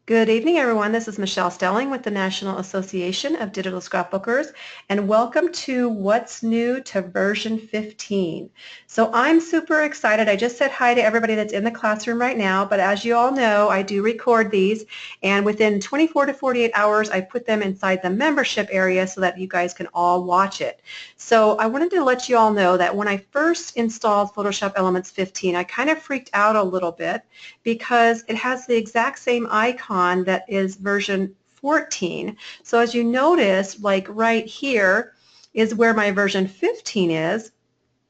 Good evening, everyone. This is Michelle Stelling with the National Association of Digital Scrapbookers, and welcome to What's New to version 15. So I'm super excited. I just said hi to everybody that's in the classroom right now, but as you all know, I do record these, and within 24 to 48 hours, I put them inside the membership area so that you guys can all watch it. So I wanted to let you all know that when I first installed Photoshop Elements 15, I kind of freaked out a little bit because it has the exact same icon that is version 14. So as you notice, like right here is where my version 15 is,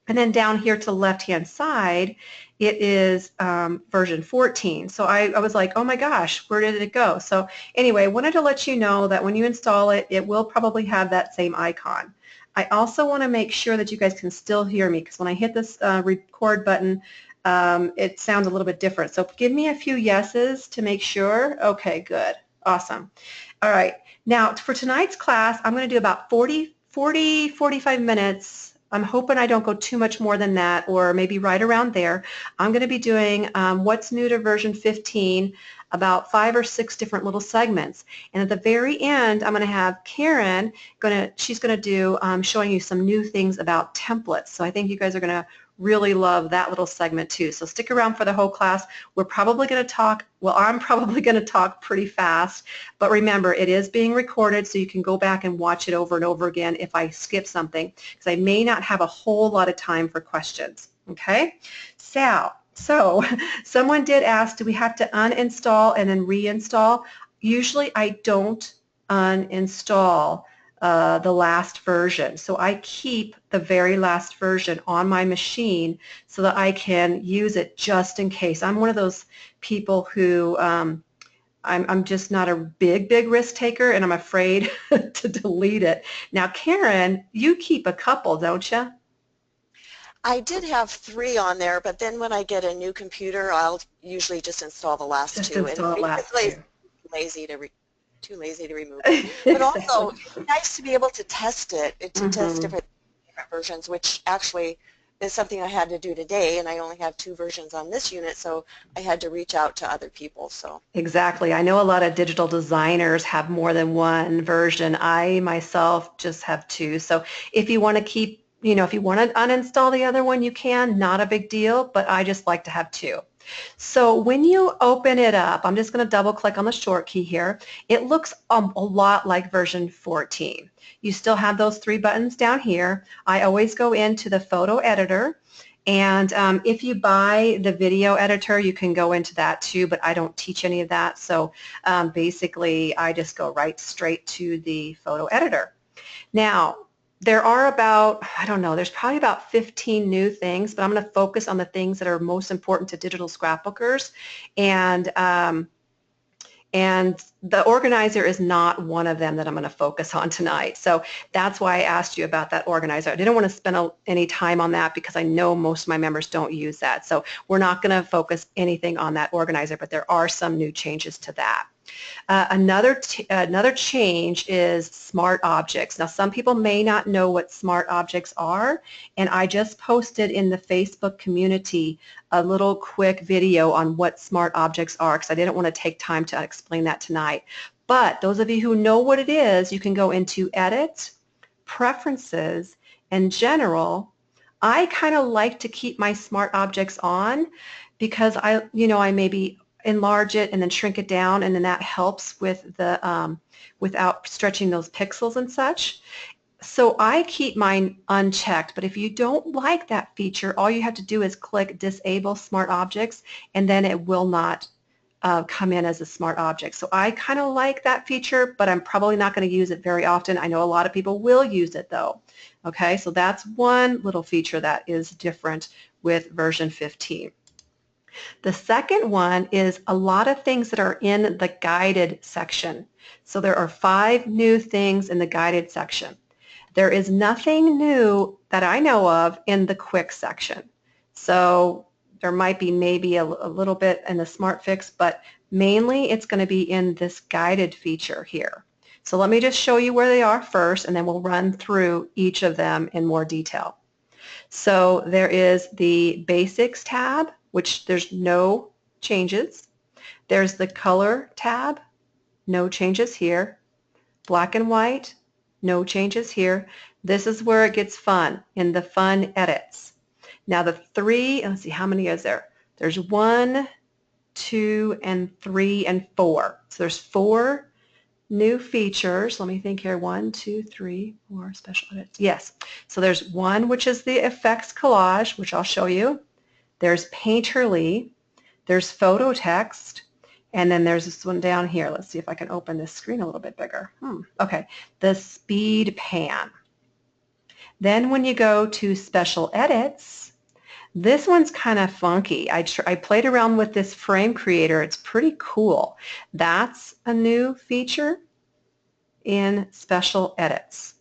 and then down here to the left-hand side, it is version 14. So I was like, oh my gosh, where did it go? So anyway, I wanted to let you know that when you install it, it will probably have that same icon. I also want to make sure that you guys can still hear me, because when I hit this record button, it sounds a little bit different. So give me a few yeses to make sure. Okay, good. Awesome. All right. Now, for tonight's class, I'm going to do about 45 minutes. I'm hoping I don't go too much more than that, or maybe right around there. I'm going to be doing what's new to version 15, about 5 or 6 different little segments. And at the very end, I'm going to have Karen, she's going to do showing you some new things about templates. So I think you guys are going to really love that little segment too. So stick around for the whole class. We're probably going to talk, well, I'm probably going to talk pretty fast, but remember, it is being recorded, so you can go back and watch it over and over again if I skip something, because I may not have a whole lot of time for questions. Okay? So someone did ask, do we have to uninstall and then reinstall? Usually I don't uninstall the last version. So I keep the very last version on my machine so that I can use it just in case. I'm one of those people who I'm just not a big risk taker, and I'm afraid to delete it. Now, Karen, you keep a couple, don't you? I did have 3 on there, but then when I get a new computer, I'll usually just install the last Just 2, and install the last basically two. it's too lazy to remove them. But Exactly. also, it's nice to be able to test it, to test Mm-hmm. different versions, which actually is something I had to do today, and I only have 2 versions on this unit, so I had to reach out to other people. So. Exactly. I know a lot of digital designers have more than one version. I myself just have 2. So if you want to keep, if you want to uninstall the other one, you can. Not a big deal, but I just like to have 2. So when you open it up, I'm just going to double click on the short key here. It looks a lot like version 14. You still have those 3 buttons down here. I always go into the photo editor, and if you buy the video editor, you can go into that too, but I don't teach any of that. So basically, I just go right straight to the photo editor. Now, there are about, I don't know, there's probably about 15 new things, but I'm going to focus on the things that are most important to digital scrapbookers. And and the organizer is not one of them that I'm going to focus on tonight. So that's why I asked you about that organizer. I didn't want to spend any time on that because I know most of my members don't use that. So we're not going to focus anything on that organizer, but there are some new changes to that. Another change is smart objects. Now, some people may not know what smart objects are, and I just posted in the Facebook community a little quick video on what smart objects are, because I didn't want to take time to explain that tonight. But those of you who know what it is, you can go into Edit, Preferences, and General. I kind of like to keep my smart objects on because I maybe enlarge it and then shrink it down, and then that helps with the without stretching those pixels and such. So I keep mine unchecked, but if you don't like that feature, all you have to do is click Disable Smart Objects, and then it will not come in as a smart object. So I kind of like that feature, but I'm probably not going to use it very often. I know a lot of people will use it though. Okay, so that's one little feature that is different with version 15. The second one is a lot of things that are in the guided section. So there are 5 new things in the guided section. There is nothing new that I know of in the quick section. So there might be maybe a little bit in the Smart Fix, but mainly it's going to be in this guided feature here. So let me just show you where they are first, and then we'll run through each of them in more detail. So there is the Basics tab, which there's no changes. There's the color tab, no changes here. Black and white, no changes here. This is where it gets fun, in the fun edits. Now the three, let's see, how many is there? There's 1, 2, and 3, and 4. So there's 4 new features. Let me think here. 1, 2, 3, 4 special edits. Yes. So there's one, which is the effects collage, which I'll show you. There's painterly. There's photo text. And then there's this one down here. Let's see if I can open this screen a little bit bigger. Okay. The speed pan. Then when you go to special edits, this one's kind of funky. I played around with this frame creator. It's pretty cool. That's a new feature in special edits.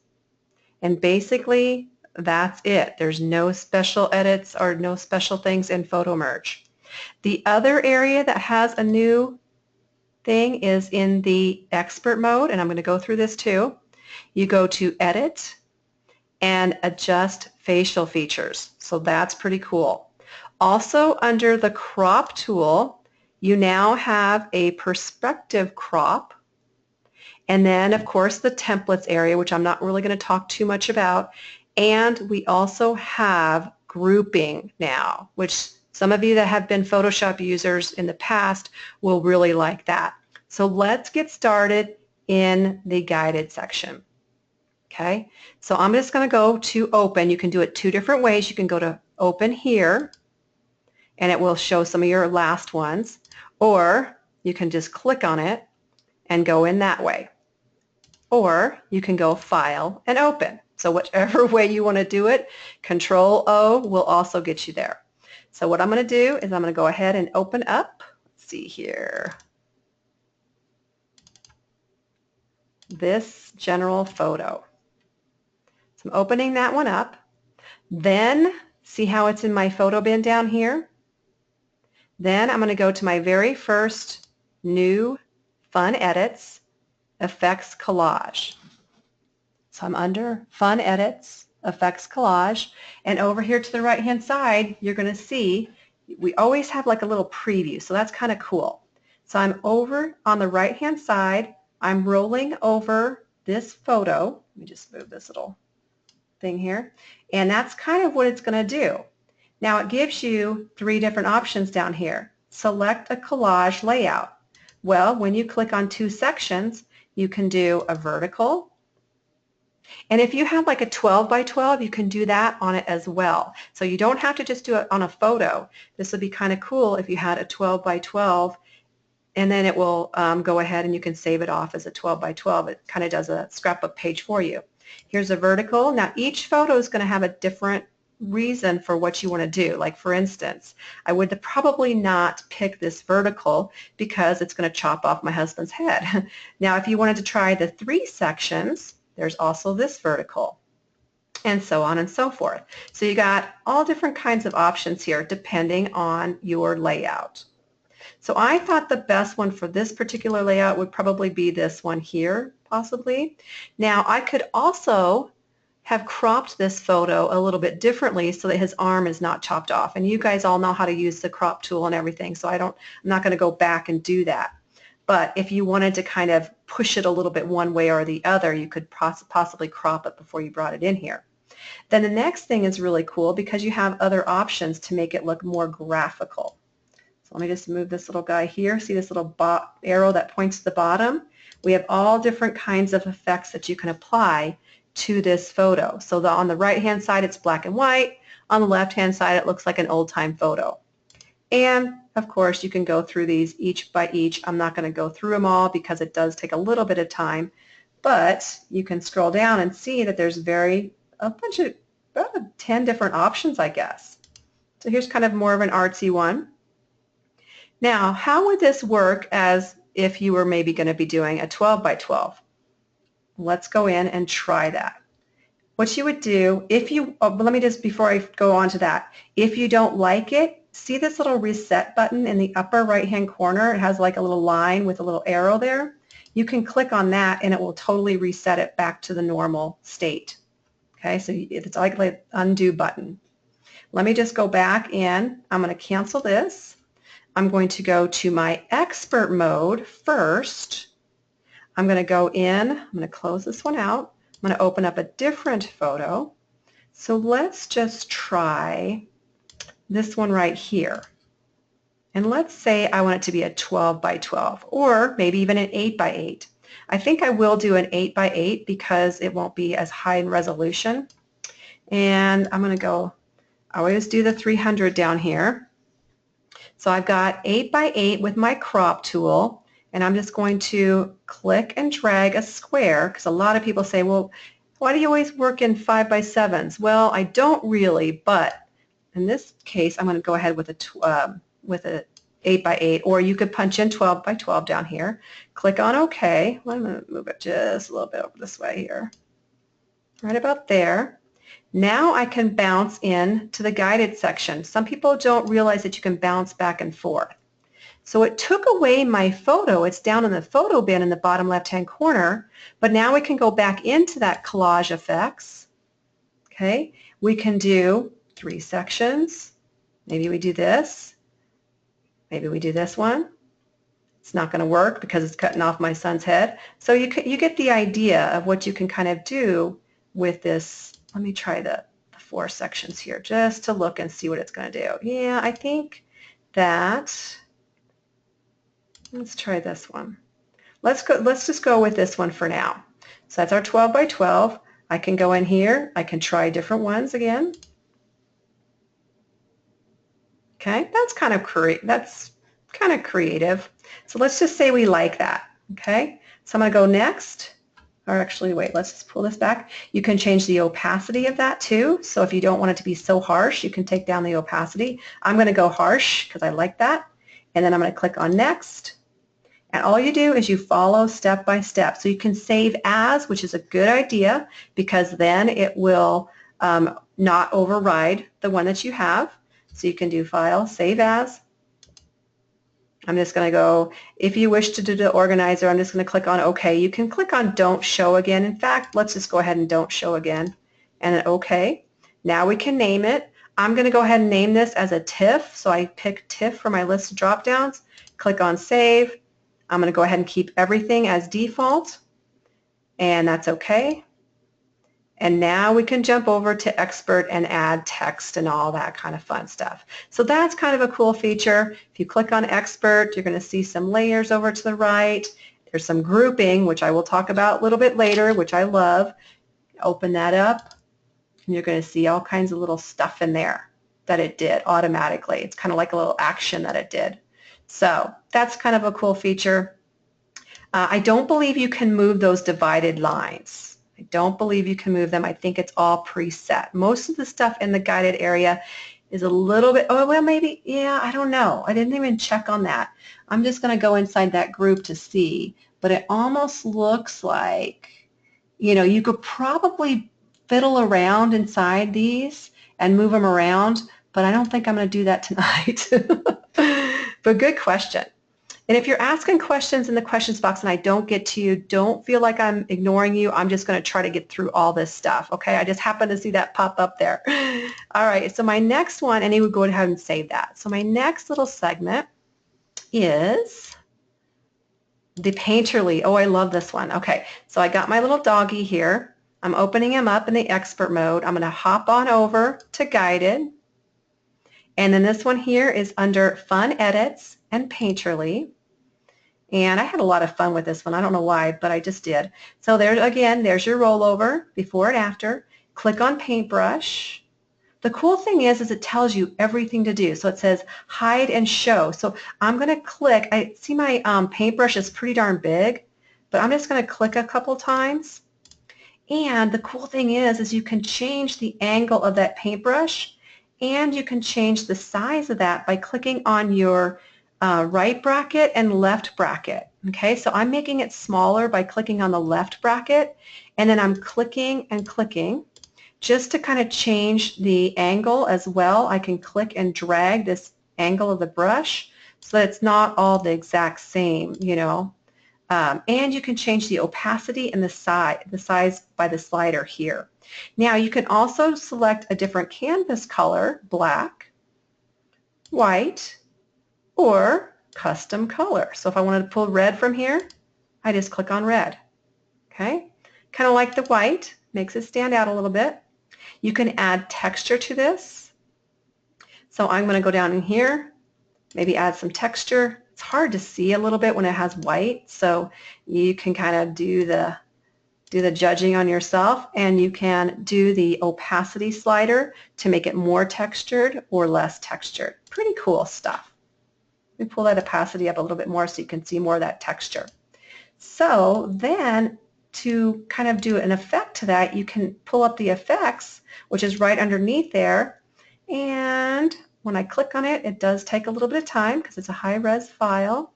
And basically, that's it. There's no special edits or no special things in Photomerge. The other area that has a new thing is in the expert mode, and I'm going to go through this too. You go to Edit and Adjust Facial Features. So that's pretty cool. Also, under the Crop tool, you now have a perspective crop. And then, of course, the templates area, which I'm not really going to talk too much about. And we also have grouping now, which some of you that have been Photoshop users in the past will really like that. So let's get started in the guided section. Okay, so I'm just going to go to open. You can do it 2 different ways. You can go to open here, and it will show some of your last ones. Or you can just click on it and go in that way. Or you can go File and Open. So whichever way you want to do it, Control-O will also get you there. So what I'm going to do is I'm going to go ahead and open up. Let's see here. This general photo. So I'm opening that one up. Then see how it's in my photo bin down here? Then I'm going to go to my very first new Fun Edits, Effects Collage. So I'm under Fun Edits, Effects Collage, and over here to the right-hand side, you're going to see we always have like a little preview, so that's kind of cool. So I'm over on the right-hand side, I'm rolling over this photo. Let me just move this little thing here, and that's kind of what it's going to do. Now it gives you 3 different options down here. Select a collage layout. Well, when you click on 2 sections, you can do a vertical, and if you have like a 12 by 12, you can do that on it as well. So you don't have to just do it on a photo. This would be kind of cool if you had a 12 by 12, and then it will go ahead and you can save it off as a 12 by 12. It kind of does a scrapbook page for you. Here's a vertical. Now each photo is going to have a different reason for what you want to do. Like for instance, I would probably not pick this vertical because it's going to chop off my husband's head. Now if you wanted to try the 3 sections, there's also this vertical, and so on and so forth. So you got all different kinds of options here depending on your layout. So I thought the best one for this particular layout would probably be this one here, possibly. Now I could also have cropped this photo a little bit differently so that his arm is not chopped off. And you guys all know how to use the crop tool and everything, so I'm not going to go back and do that. But if you wanted to kind of push it a little bit one way or the other, you could possibly crop it before you brought it in here. Then the next thing is really cool because you have other options to make it look more graphical. So let me just move this little guy here. See this little arrow that points to the bottom? We have all different kinds of effects that you can apply to this photo. So on the right-hand side, it's black and white. On the left-hand side, it looks like an old-time photo. And of course, you can go through these each by each. I'm not going to go through them all because it does take a little bit of time, but you can scroll down and see that there's a bunch of about 10 different options, I guess. So here's kind of more of an artsy one. Now, how would this work as if you were maybe going to be doing a 12 by 12? Let's go in and try that. What you would do, let me just, before I go on to that, if you don't like it, see this little reset button in the upper right-hand corner? It has like a little line with a little arrow there. You can click on that and it will totally reset it back to the normal state. Okay, so it's like the undo button. Let me just go back in. I'm going to cancel this. I'm going to go to my expert mode first. I'm going to go in, I'm going to close this one out. I'm going to open up a different photo. So let's just try this one right here. And let's say I want it to be a 12 by 12 or maybe even an 8 by 8. I think I will do an 8 by 8 because it won't be as high in resolution. And I'm going to go, I always do the 300 down here. So I've got 8 by 8 with my crop tool, and I'm just going to click and drag a square because a lot of people say, well, why do you always work in 5 by 7s? Well, I don't really, but in this case, I'm going to go ahead with a 8 by 8, or you could punch in 12 by 12 down here. Click on OK. I'm going to move it just a little bit over this way here. Right about there. Now I can bounce in to the guided section. Some people don't realize that you can bounce back and forth. So it took away my photo. It's down in the photo bin in the bottom left-hand corner, but now we can go back into that collage effects. Okay, we can do 3 sections. Maybe we do this. Maybe we do this one. It's not going to work because it's cutting off my son's head. So you get the idea of what you can kind of do with this. Let me try the 4 sections here just to look and see what it's going to do. Yeah, I think that, let's try this one. Let's just go with this one for now. So that's our 12 by 12. I can go in here. I can try different ones again. Okay, that's kind of creative. So let's just say we like that. Okay, so I'm going to go next. Or actually, wait, let's just pull this back. You can change the opacity of that too. So if you don't want it to be so harsh, you can take down the opacity. I'm going to go harsh because I like that. And then I'm going to click on next. And all you do is you follow step by step. So you can save as, which is a good idea because then it will not override the one that you have. So you can do File, Save As. I'm just going to go, if you wish to do the organizer, I'm just going to click on OK. You can click on Don't Show Again. In fact, let's just go ahead and Don't Show Again. And then OK. Now we can name it. I'm going to go ahead and name this as a TIFF. So I pick TIFF for my list of drop-downs. Click on Save. I'm going to go ahead and keep everything as default. And that's OK. And now we can jump over to Expert and add text and all that kind of fun stuff. So that's kind of a cool feature. If you click on Expert, you're going to see some layers over to the right. There's some grouping, which I will talk about a little bit later, which I love. Open that up, and you're going to see all kinds of little stuff in there that it did automatically. It's kind of like a little action that it did. So that's kind of a cool feature. I don't believe you can move those divided lines. I don't believe you can move them. I think it's all preset. Most of the stuff in the guided area is a little bit, oh, well, maybe, yeah, I don't know. I didn't even check on that. I'm just going to go inside that group to see, but it almost looks like, you know, you could probably fiddle around inside these and move them around, but I don't think I'm going to do that tonight. But good question. And if you're asking questions in the questions box and I don't get to you, don't feel like I'm ignoring you. I'm just going to try to get through all this stuff, okay? I just happened to see that pop up there. All right, so my next one, and he would go ahead and save that. So my next little segment is the Painterly. Oh, I love this one. Okay, so I got my little doggy here. I'm opening him up in the expert mode. I'm going to hop on over to Guided. And then this one here is under Fun Edits and Painterly. And I had a lot of fun with this one. I don't know why, but I just did. So there again, there's your rollover, before and after. Click on Paintbrush. The cool thing is it tells you everything to do. So it says hide and show. So I'm going to click. I see my paintbrush is pretty darn big, but I'm just going to click a couple times. And the cool thing is you can change the angle of that paintbrush, and you can change the size of that by clicking on your right bracket and left bracket. Okay, so I'm making it smaller by clicking on the left bracket, and then I'm clicking and clicking just to kind of change the angle as well. I can click and drag this angle of the brush so that it's not all the exact same, you know. And you can change the opacity and the size by the slider here. Now you can also select a different canvas color, black, white, or custom color. So if I wanted to pull red from here, I just click on red. Okay? Kind of like the white, makes it stand out a little bit. You can add texture to this. So I'm going to go down in here, maybe add some texture. It's hard to see a little bit when it has white, so you can kind of do the judging on yourself, and you can do the opacity slider to make it more textured or less textured. Pretty cool stuff. Let me pull that opacity up a little bit more so you can see more of that texture. So then to kind of do an effect to that, you can pull up the effects, which is right underneath there, and when I click on it, it does take a little bit of time because it's a high-res file,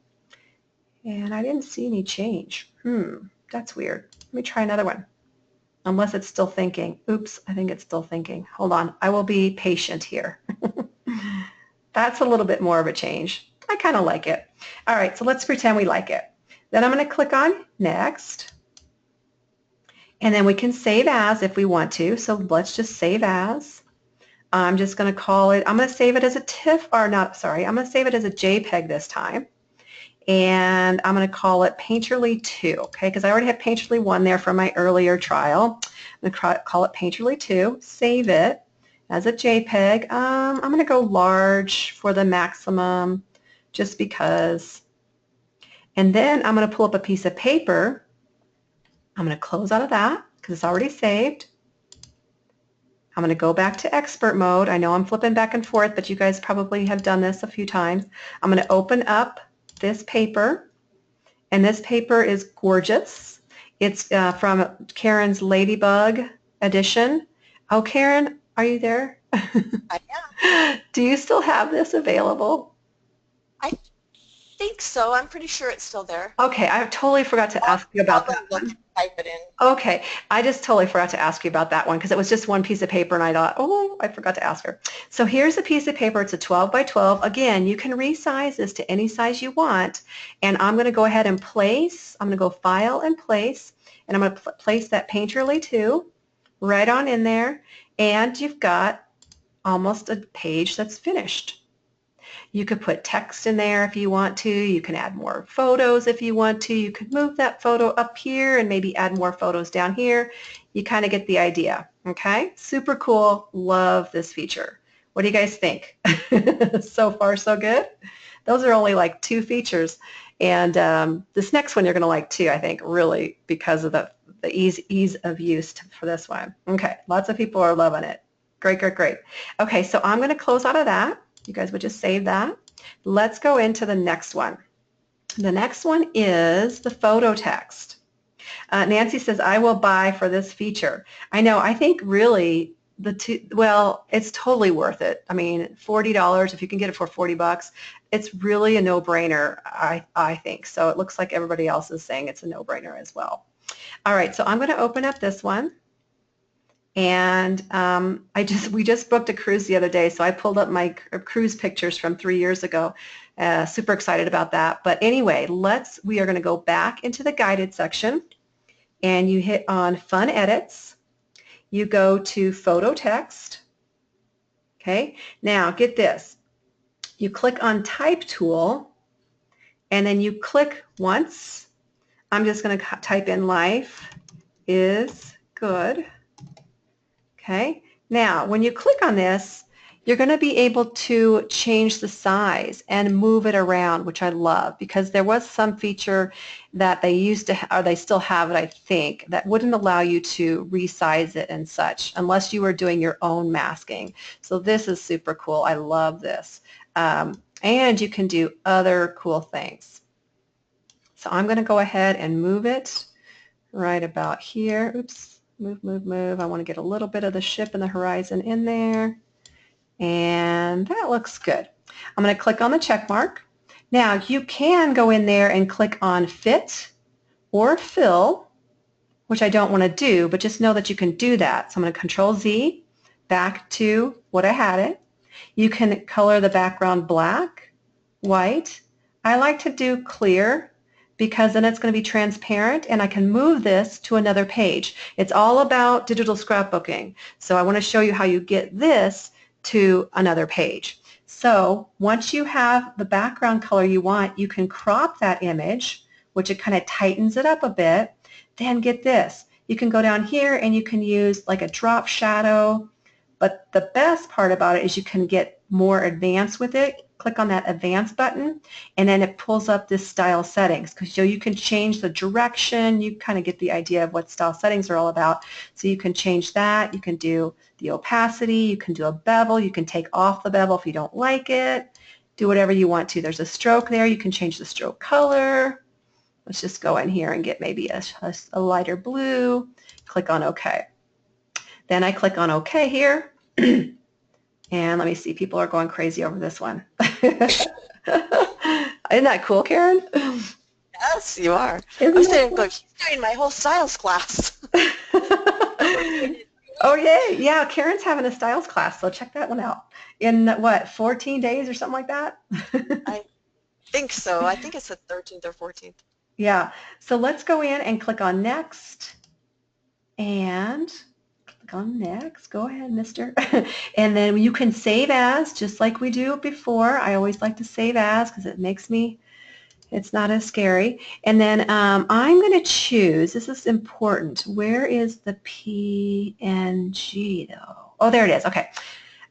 and I didn't see any change. That's weird. Let me try another one, unless it's still thinking. Oops, I think it's still thinking. Hold on, I will be patient here. That's a little bit more of a change. I kind of like it. All right, so let's pretend we like it. Then I'm going to click on Next, and then we can save as if we want to. So let's just save as. I'm just going to call it, I'm going to save it as a TIFF, or not, sorry, I'm going to save it as a JPEG this time. And I'm going to call it Painterly 2, okay, because I already have Painterly 1 there from my earlier trial. I'm going to call it Painterly 2, save it as a JPEG. I'm going to go large for the maximum just because. And then I'm going to pull up a piece of paper. I'm going to close out of that because it's already saved. I'm going to go back to expert mode. I know I'm flipping back and forth, but you guys probably have done this a few times. I'm going to open up this paper, and this paper is gorgeous. It's from Karen's Ladybug edition. Oh, Karen, are you there? I am. Do you still have this available? I think so. I'm pretty sure it's still there. Okay, I totally forgot to ask you about that Look, one. type it in. Okay, I just totally forgot to ask you about that one because it was just one piece of paper and I thought, oh, I forgot to ask her. So here's a piece of paper. It's a 12 by 12. Again, you can resize this to any size you want, and I'm going to go ahead and place. I'm going to go File and Place, and I'm going to place that Painterly 2 right on in there, and you've got almost a page that's finished. You could put text in there if you want to. You can add more photos if you want to. You could move that photo up here and maybe add more photos down here. You kind of get the idea, okay? Super cool. Love this feature. What do you guys think? So far, so good? Those are only like 2 features. And this next one you're going to like too, I think, really, because of the ease of use for this one. Okay, lots of people are loving it. Great, great, great. Okay, so I'm going to close out of that. You guys would just save that. Let's go into the next one. The next one is the photo text. Nancy says, I will buy for this feature. I know, I think really it's totally worth it. I mean, $40, if you can get it for 40 bucks, it's really a no-brainer, I think. So it looks like everybody else is saying it's a no-brainer as well. All right, so I'm going to open up this one. And we just booked a cruise the other day, so I pulled up my cruise pictures from 3 years ago. Super excited about that. But anyway, we are going to go back into the guided section, and you hit on Fun Edits. You go to Photo Text. Okay, now get this. You click on Type Tool, and then you click once. I'm just going to type in Life is Good. Okay, now when you click on this, you're going to be able to change the size and move it around, which I love, because there was some feature that they used to, or they still have it, I think, that wouldn't allow you to resize it and such unless you were doing your own masking. So this is super cool. I love this. And you can do other cool things. So I'm going to go ahead and move it right about here. Oops. Move, move, move. I want to get a little bit of the ship and the horizon in there. And that looks good. I'm going to click on the check mark. Now you can go in there and click on Fit or Fill, which I don't want to do, but just know that you can do that. So I'm going to Control Z back to what I had it. You can color the background black, white. I like to do clear, because then it's going to be transparent and I can move this to another page. It's all about digital scrapbooking. So I want to show you how you get this to another page. So once you have the background color you want, you can crop that image, which it kind of tightens it up a bit. Then get this. You can go down here and you can use like a drop shadow. But the best part about it is you can get more advanced with it. Click on that advanced button and then it pulls up this style settings because you can change the direction. You kind of get the idea of what style settings are all about. So you can change that. You can do the opacity. You can do a bevel. You can take off the bevel if you don't like it. Do whatever you want to. There's a stroke there. You can change the stroke color. Let's just go in here and get maybe a lighter blue. Click on OK. Then I click on OK here. And let me see, people are going crazy over this one. Isn't that cool, Karen? Yes, you are. Isn't I'm that saying, cool? look, she's doing my whole styles class. Oh, yay. Yeah, Karen's having a styles class, so check that one out. In, what, 14 days or something like that? I think so. I think it's the 13th or 14th. Yeah. So let's go in and click on Next. And click on Next. Go ahead, mister. And then you can save as, just like we do before. I always like to save as because it makes me, it's not as scary. And then I'm going to choose, this is important, where is the PNG though? Oh, there it is. Okay.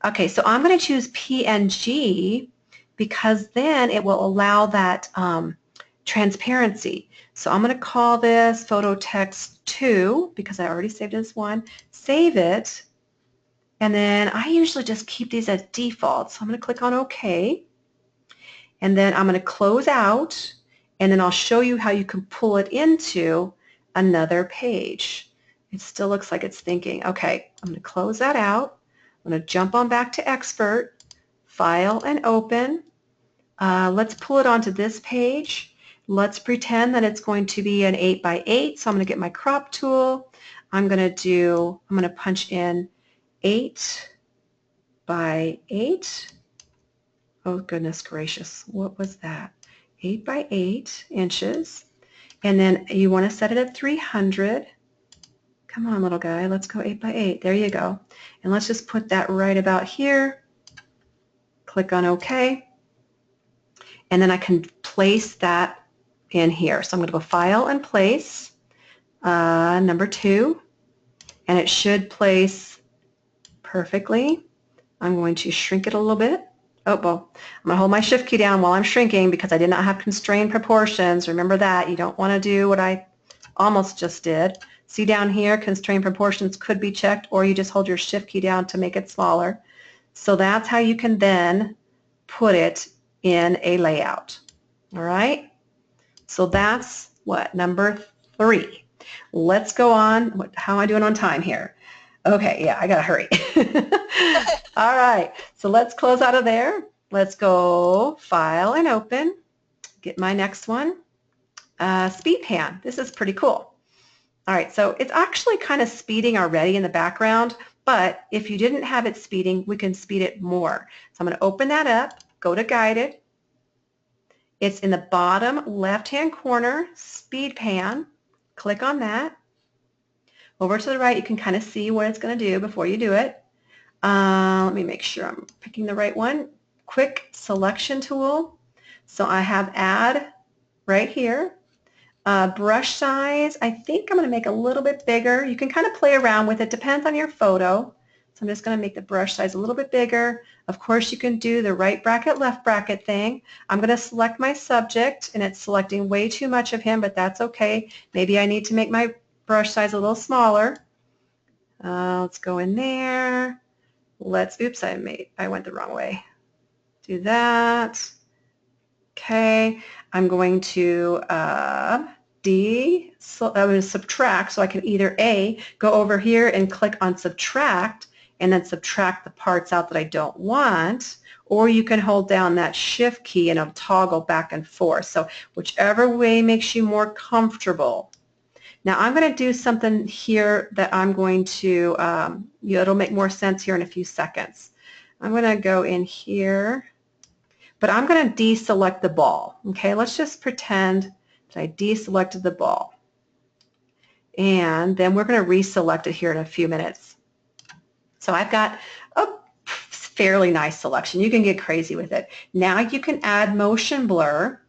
Okay, so I'm going to choose PNG because then it will allow that transparency. So I'm going to call this photo text 2 because I already saved it as 1. Save it. And then I usually just keep these as default. So I'm going to click on OK. And then I'm going to close out. And then I'll show you how you can pull it into another page. It still looks like it's thinking. Okay, I'm going to close that out. I'm going to jump on back to Expert, File and Open. Let's pull it onto this page. Let's pretend that it's going to be an 8 by 8. So I'm going to get my crop tool. I'm going to punch in 8 by 8. Oh, goodness gracious. What was that? 8 by 8 inches. And then you want to set it at 300. Come on, little guy. Let's go 8 by 8. There you go. And let's just put that right about here. Click on OK. And then I can place that in here. So I'm going to go File and Place, number 2. And it should place perfectly. I'm going to shrink it a little bit. Oh, well, I'm going to hold my Shift key down while I'm shrinking because I did not have constrained proportions. Remember that. You don't want to do what I almost just did. See down here, constrained proportions could be checked, or you just hold your Shift key down to make it smaller. So that's how you can then put it in a layout. All right? So that's what, number 3. Let's go on. How am I doing on time here? Okay, yeah, I got to hurry. All right, so let's close out of there. Let's go File and Open. Get my next one. Speed pan. This is pretty cool. All right, so it's actually kind of speeding already in the background, but if you didn't have it speeding, we can speed it more. So I'm going to open that up, go to Guided. It's in the bottom left-hand corner, Speed Pan. Click on that. Over to the right, you can kind of see what it's going to do before you do it. Let me make sure I'm picking the right one. Quick Selection Tool. So I have Add right here. Brush size, I think I'm going to make a little bit bigger. You can kind of play around with it. Depends on your photo. So I'm just going to make the brush size a little bit bigger. Of course, you can do the right bracket, left bracket thing. I'm going to select my subject, and it's selecting way too much of him, but that's okay. Maybe I need to make my brush size a little smaller. Let's go in there. Oops, I went the wrong way. Do that. Okay, I'm going to subtract, so I can either A, go over here and click on subtract and then subtract the parts out that I don't want, or you can hold down that Shift key and it'll toggle back and forth. So whichever way makes you more comfortable. Now I'm going to do something here that I'm going to, it'll make more sense here in a few seconds. I'm going to go in here, but I'm going to deselect the ball. Okay, let's just pretend that I deselected the ball. And then we're going to reselect it here in a few minutes. So I've got fairly nice selection. You can get crazy with it. Now you can add motion blur,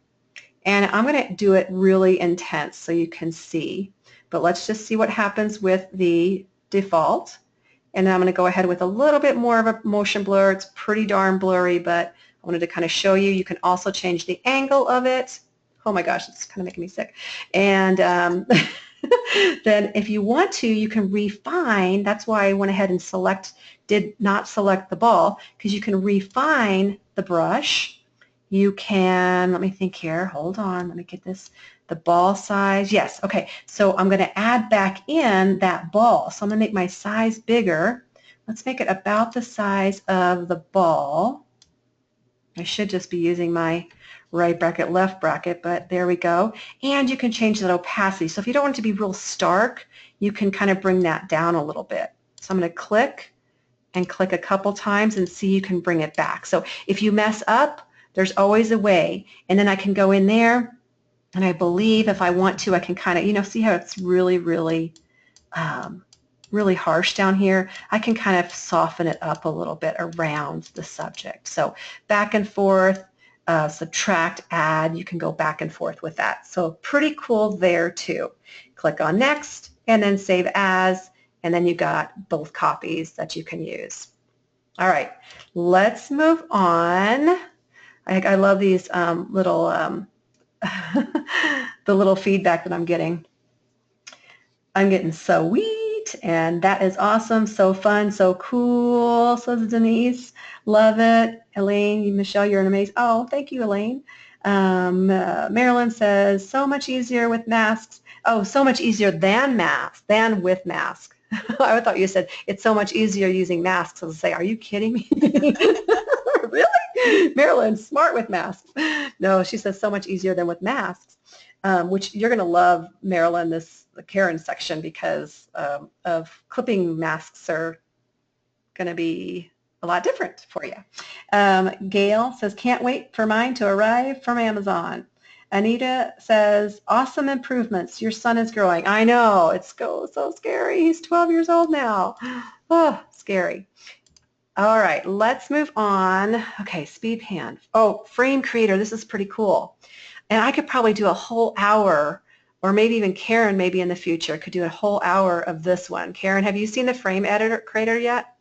and I'm going to do it really intense so you can see. But let's just see what happens with the default. And then I'm going to go ahead with a little bit more of a motion blur. It's pretty darn blurry, but I wanted to kind of show you. You can also change the angle of it. Oh my gosh, it's kind of making me sick. And then if you want to, you can refine. That's why I went ahead and did not select the ball, because you can refine the brush. You can, let me think here, hold on, let me get this, the ball size. Yes, okay, so I'm going to add back in that ball. So I'm going to make my size bigger. Let's make it about the size of the ball. I should just be using my right bracket, left bracket, but there we go. And you can change that opacity. So if you don't want it to be real stark, you can kind of bring that down a little bit. So I'm going to click and click a couple times and see you can bring it back. So if you mess up, there's always a way. And then I can go in there, and I believe if I want to, I can kind of, you know, see how it's really, really, really harsh down here. I can kind of soften it up a little bit around the subject. So back and forth, subtract, add, you can go back and forth with that. So pretty cool there too. Click on next and then save as, and then you got both copies that you can use. All right, let's move on. I love these little, the little feedback that I'm getting. I'm getting sweet, and that is awesome, so fun, so cool, says Denise. Love it. Elaine, Michelle, you're an amazing, oh, thank you, Elaine. Marilyn says, so much easier with masks. Oh, so much easier than masks, than with masks. I thought you said it's so much easier using masks. I was say, are you kidding me? Really? Marilyn, smart with masks. No, she says so much easier than with masks, which you're going to love, Marilyn, the Karen section, because of clipping masks are going to be a lot different for you. Gail says, can't wait for mine to arrive from Amazon. Anita says, awesome improvements. Your son is growing. I know. It's so scary. He's 12 years old now. Oh, scary. All right, let's move on. Okay, speed pan. Oh, frame creator. This is pretty cool. And I could probably do a whole hour, or maybe even Karen maybe in the future could do a whole hour of this one. Karen, have you seen the frame editor creator yet?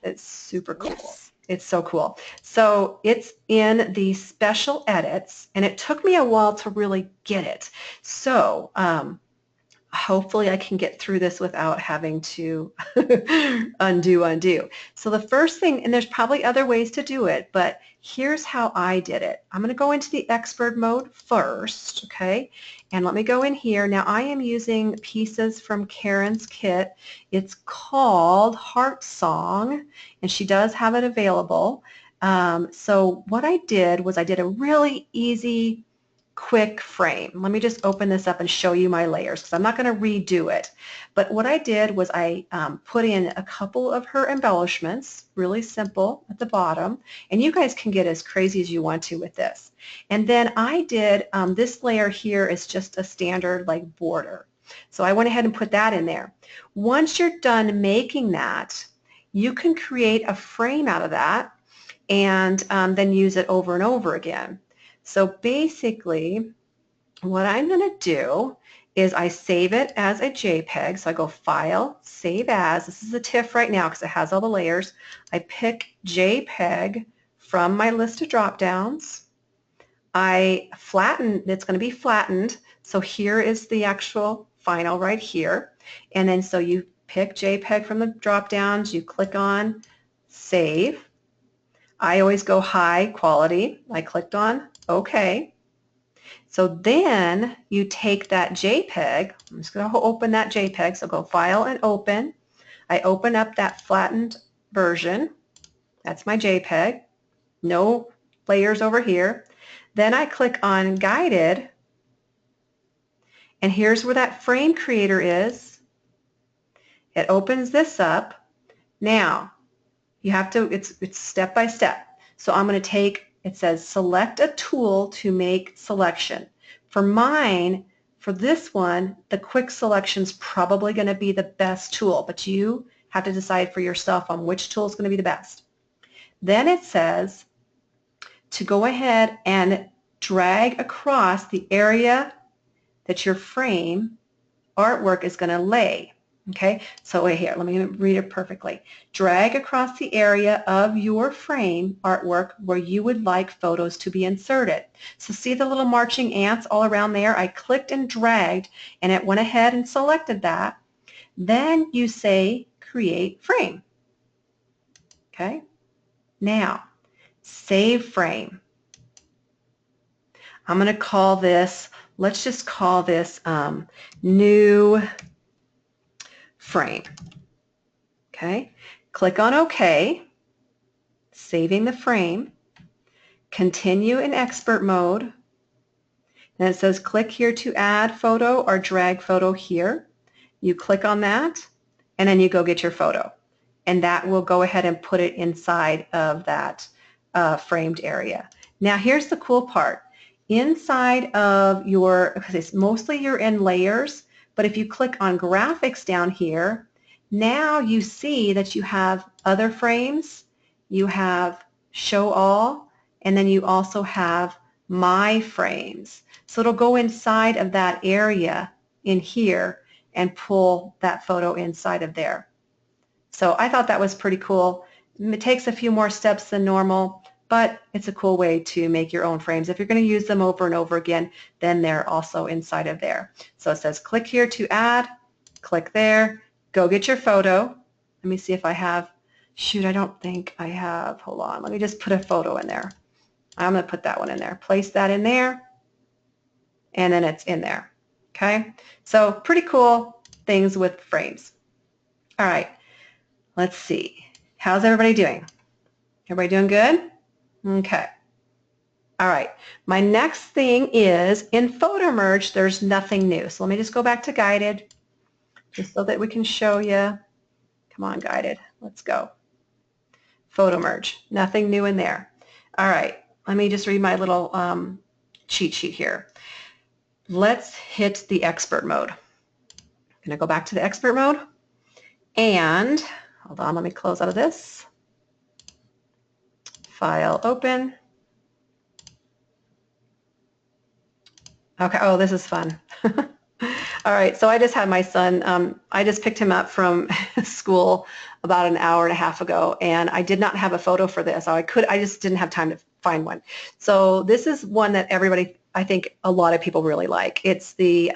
It's super cool. Yes. It's so cool. So it's in the special edits, and it took me a while to really get it. So hopefully I can get through this without having to undo. So the first thing, and there's probably other ways to do it, but here's how I did it. I'm going to go into the expert mode first, okay? And let me go in here. Now I am using pieces from Karen's kit. It's called Heart Song, and she does have it available. So what I did was I did a really easy quick frame. Let me just open this up and show you my layers, because I'm not going to redo it. But what I did was I put in a couple of her embellishments, really simple at the bottom, and you guys can get as crazy as you want to with this. And then I did, this layer here is just a standard like border. So I went ahead and put that in there. Once you're done making that, you can create a frame out of that and then use it over and over again. So basically, what I'm going to do is I save it as a JPEG. So I go File, Save As. This is a TIFF right now because it has all the layers. I pick JPEG from my list of drop-downs. I flatten, it's going to be flattened. So here is the actual final right here. And then so you pick JPEG from the drop-downs, you click on Save. I always go high quality. I clicked on OK. So then you take that JPEG. I'm just going to open that JPEG. So go File and Open. I open up that flattened version. That's my JPEG. No layers over here. Then I click on Guided. And here's where that frame creator is. It opens this up. Now, you have to, it's step by step. So I'm going to take, it says select a tool to make selection. For mine, for this one, the quick selection is probably going to be the best tool, but you have to decide for yourself on which tool is going to be the best. Then it says to go ahead and drag across the area that your frame artwork is going to lay. Okay, so wait here, let me read it perfectly. Drag across the area of your frame artwork where you would like photos to be inserted. So see the little marching ants all around there? I clicked and dragged and it went ahead and selected that. Then you say create frame. Okay, now save frame. I'm going to call this, let's just call this new frame. Okay, click on OK, saving the frame, continue in expert mode, and it says click here to add photo or drag photo here. You click on that and then you go get your photo, and that will go ahead and put it inside of that framed area. Now here's the cool part. Inside of your, because it's mostly you're in layers, but if you click on graphics down here, now you see that you have other frames, you have show all, and then you also have my frames. So it'll go inside of that area in here and pull that photo inside of there. So I thought that was pretty cool. It takes a few more steps than normal, but it's a cool way to make your own frames. If you're going to use them over and over again, then they're also inside of there. So it says click here to add, click there, go get your photo. Let me see if I have, shoot, I don't think I have, hold on, let me just put a photo in there. I'm going to put that one in there. Place that in there, and then it's in there. Okay, so pretty cool things with frames. All right, let's see. How's everybody doing? Everybody doing good? Okay. All right, my next thing is in Photomerge, there's nothing new. So let me just go back to guided just so that we can show you. Come on, guided. Let's go. Photomerge, nothing new in there. All right, let me just read my little cheat sheet here. Let's hit the expert mode. I'm going to go back to the expert mode. And, hold on, let me close out of this. File open. Okay, oh, this is fun. All right, so I just had my son, I just picked him up from school about an hour and a half ago, and I did not have a photo for this. I just didn't have time to find one. So this is one that everybody, I think a lot of people really like. It's the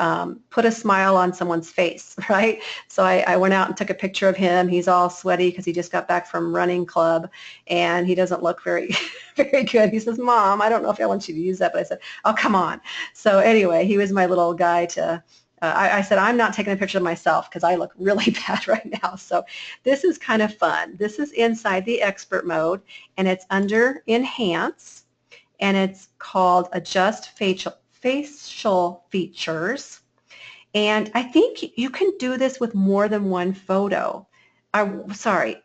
put a smile on someone's face, right? So I went out and took a picture of him. He's all sweaty because he just got back from running club, and he doesn't look very, very good. He says, Mom, I don't know if I want you to use that, but I said, oh, come on. So anyway, he was my little guy to, I said, I'm not taking a picture of myself because I look really bad right now. So this is kind of fun. This is inside the expert mode, and it's under Enhance, and it's called Adjust Facial Features. And I think you can do this with more than one photo.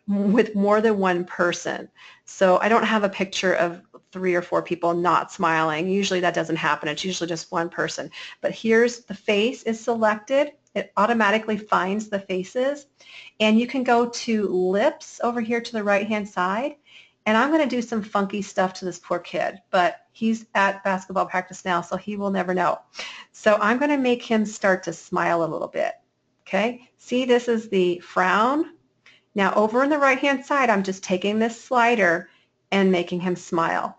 With more than one person. So I don't have a picture of 3 or 4 people not smiling. Usually that doesn't happen. It's usually just one person. But here's the face is selected. It automatically finds the faces. And you can go to lips over here to the right-hand side. And I'm going to do some funky stuff to this poor kid, but he's at basketball practice now, so he will never know. So I'm going to make him start to smile a little bit. Okay? See, this is the frown. Now over on the right-hand side, I'm just taking this slider and making him smile.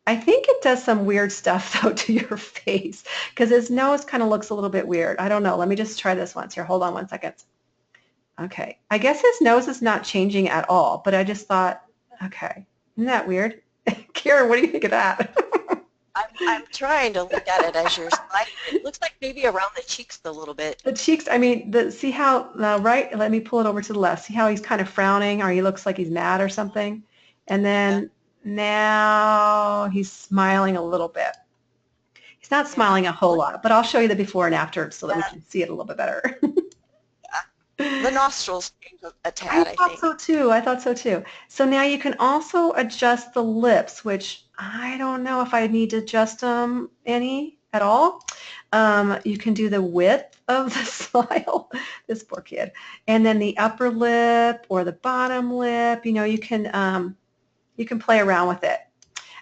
I think it does some weird stuff, though, to your face because his nose kind of looks a little bit weird. I don't know. Let me just try this once here. Hold on one second. Okay. I guess his nose is not changing at all, but I just thought, okay, isn't that weird? Karen, what do you think of that? I'm trying to look at it as you're sliding. It looks like maybe around the cheeks a little bit. The cheeks, I mean, see how, right, let me pull it over to the left. See how he's kind of frowning or he looks like he's mad or something? And then now he's smiling a little bit. He's not smiling a whole lot, but I'll show you the before and after so that we can see it a little bit better. The nostrils change a tad, I think. I thought so too. So now you can also adjust the lips, which I don't know if I need to adjust them any at all. You can do the width of the smile, this poor kid, and then the upper lip or the bottom lip. You know, you can you can play around with it.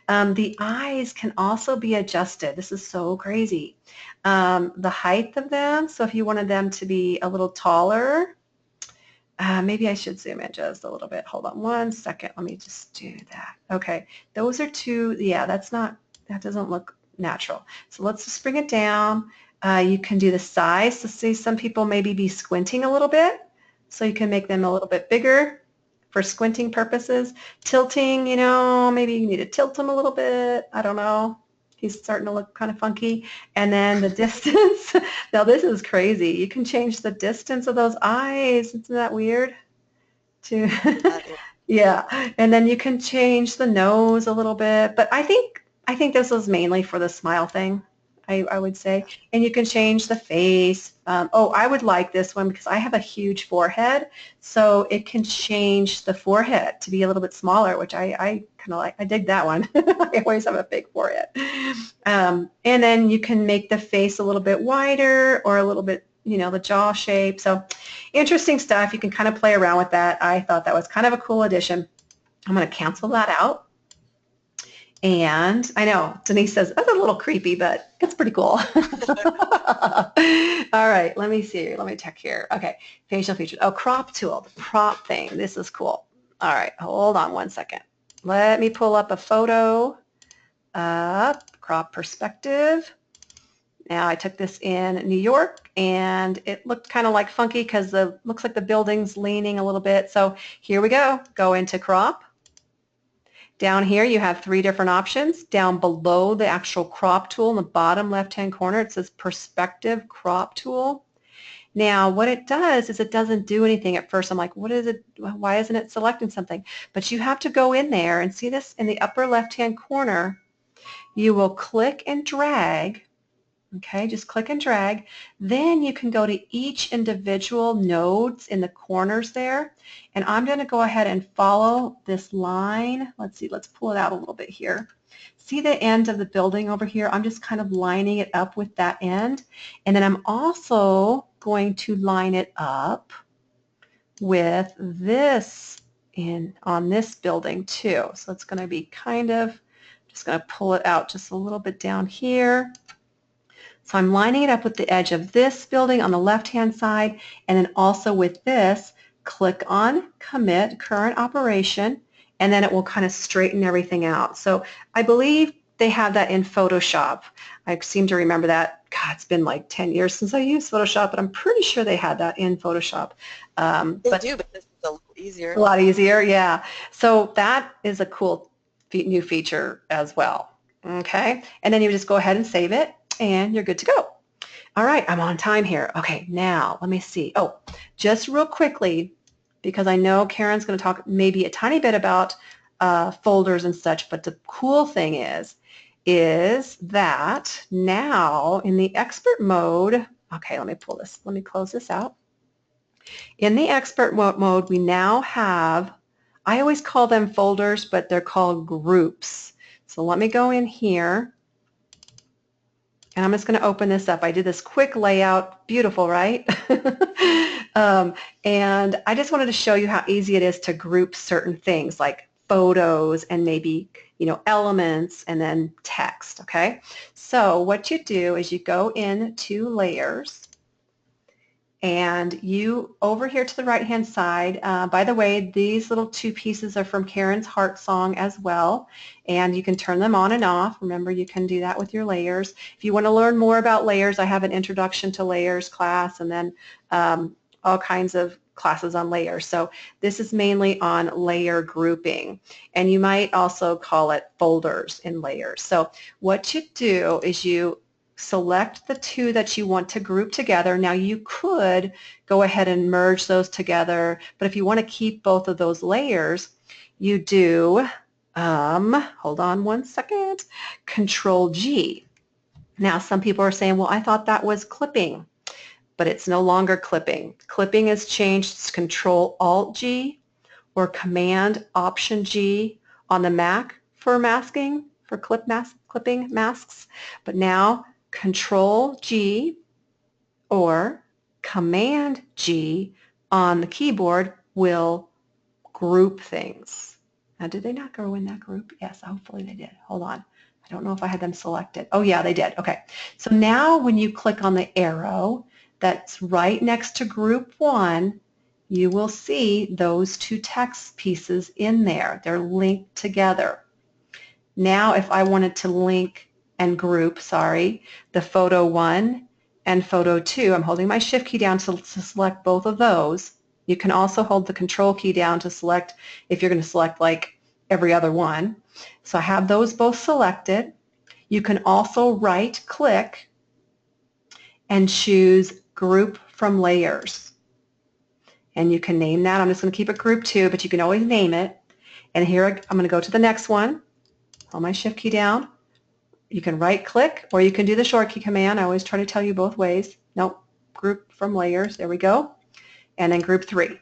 The eyes can also be adjusted. This is so crazy. The height of them, so if you wanted them to be a little taller, maybe I should zoom in just a little bit. Hold on one second. Let me just do that. Okay, those are two. Yeah, that doesn't look natural. So let's just bring it down. You can do the size. So see, some people maybe be squinting a little bit, so you can make them a little bit bigger for squinting purposes. Tilting, maybe you need to tilt them a little bit. I don't know. He's starting to look kind of funky. And then the distance. Now this is crazy. You can change the distance of those eyes. Isn't that weird? To yeah. And then you can change the nose a little bit. But I think this is mainly for the smile thing. I would say. And you can change the face. I would like this one because I have a huge forehead, so it can change the forehead to be a little bit smaller, which I kind of like. I dig that one. I always have a big forehead. And then you can make the face a little bit wider or a little bit, the jaw shape. So interesting stuff. You can kind of play around with that. I thought that was kind of a cool addition. I'm going to cancel that out. And I know Denise says that's a little creepy, but it's pretty cool. All right, let me see. Let me check here. Okay, facial features. Oh, crop tool, the crop thing. This is cool. All right, hold on one second. Let me pull up a photo. Crop perspective. Now I took this in New York, and it looked kind of like funky because looks like the building's leaning a little bit. So here we go. Go into crop. Down here you have 3 different options. Down below the actual crop tool in the bottom left-hand corner, it says perspective crop tool. Now what it does is it doesn't do anything at first. I'm like, what is it? Why isn't it selecting something? But you have to go in there and see this in the upper left-hand corner. You will click and drag. Okay, just click and drag. Then you can go to each individual nodes in the corners there. And I'm going to go ahead and follow this line. Let's see, let's pull it out a little bit here. See the end of the building over here? I'm just kind of lining it up with that end. And then I'm also going to line it up with this on this building too. So it's going to be kind of, just going to pull it out just a little bit down here. So I'm lining it up with the edge of this building on the left-hand side, and then also with this, click on Commit Current Operation, and then it will kind of straighten everything out. So I believe they have that in Photoshop. I seem to remember that. God, it's been like 10 years since I used Photoshop, but I'm pretty sure they had that in Photoshop. They do, but this is a little easier. A lot easier, yeah. So that is a cool new feature as well. Okay, and then you just go ahead and save it, and you're good to go. All right, I'm on time here. Okay, now let me see. Oh, just real quickly, because I know Karen's going to talk maybe a tiny bit about folders and such, but the cool thing is that now in the expert mode, okay, let me close this out. In the expert mode, we now have, I always call them folders, but they're called groups. So let me go in here. And I'm just going to open this up. I did this quick layout. Beautiful, right? And I just wanted to show you how easy it is to group certain things like photos and maybe, elements and then text, okay? So what you do is you go into layers, and you, over here to the right-hand side, by the way, these little 2 pieces are from Karen's Heart Song as well, and you can turn them on and off. Remember, you can do that with your layers. If you want to learn more about layers, I have an Introduction to Layers class, and then all kinds of classes on layers. So this is mainly on layer grouping, and you might also call it folders in layers. So what you do is you select the 2 that you want to group together. Now you could go ahead and merge those together, but if you want to keep both of those layers, you do, hold on one second, Control G. Now some people are saying, well, I thought that was clipping, but it's no longer clipping. Clipping has changed to Control Alt G or Command Option G on the Mac for masking, for clipping masks, but now Control G or Command G on the keyboard will group things. Now, did they not go in that group? Yes, hopefully they did. Hold on. I don't know if I had them selected. Oh, yeah, they did. Okay. So now when you click on the arrow that's right next to group 1, you will see those two text pieces in there. They're linked together. Now, if I wanted to link and group, the photo 1 and photo 2, I'm holding my shift key down to select both of those. You can also hold the control key down to select if you're going to select like every other one. So I have those both selected. You can also right click and choose group from layers. And you can name that. I'm just going to keep it group 2, but you can always name it. And here I'm going to go to the next one. Hold my shift key down. You can right click or you can do the short key command. I always try to tell you both ways. Nope, group from layers. There we go. And then group 3.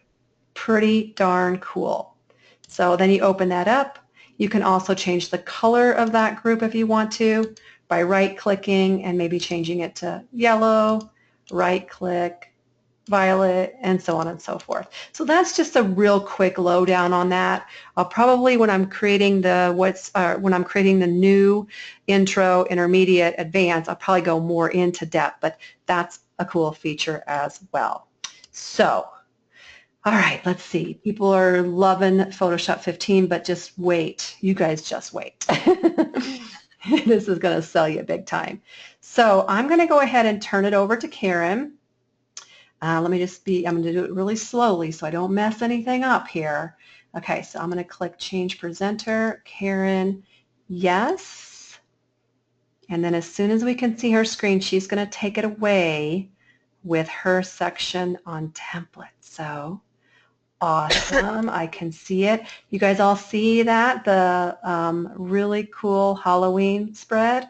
Pretty darn cool. So then you open that up. You can also change the color of that group if you want to by right clicking and maybe changing it to yellow, right click, violet, and so on and so forth. So that's just a real quick lowdown on that. I'll probably, when I'm creating the new intro, intermediate, advanced, I'll probably go more into depth, but that's a cool feature as well. So, all right, let's see. People are loving Photoshop 15, but just wait. You guys just wait. This is going to sell you big time. So I'm going to go ahead and turn it over to Karen. I'm going to do it really slowly so I don't mess anything up here. Okay, so I'm going to click Change Presenter. Karen, yes. And then as soon as we can see her screen, she's going to take it away with her section on templates. So awesome. I can see it. You guys all see that? The really cool Halloween spread?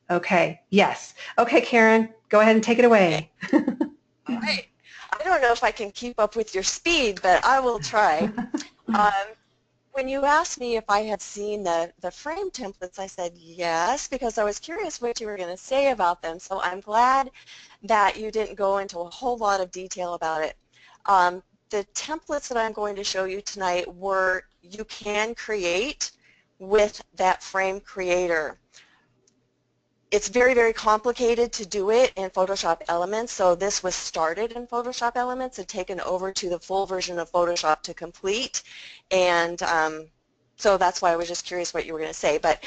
Okay, yes. Okay, Karen, go ahead and take it away. All right. I don't know if I can keep up with your speed, but I will try. When you asked me if I had seen the frame templates, I said yes, because I was curious what you were going to say about them. So I'm glad that you didn't go into a whole lot of detail about it. The templates that I'm going to show you tonight you can create with that frame creator. It's very, very complicated to do it in Photoshop Elements, so this was started in Photoshop Elements and taken over to the full version of Photoshop to complete, and so that's why I was just curious what you were going to say. But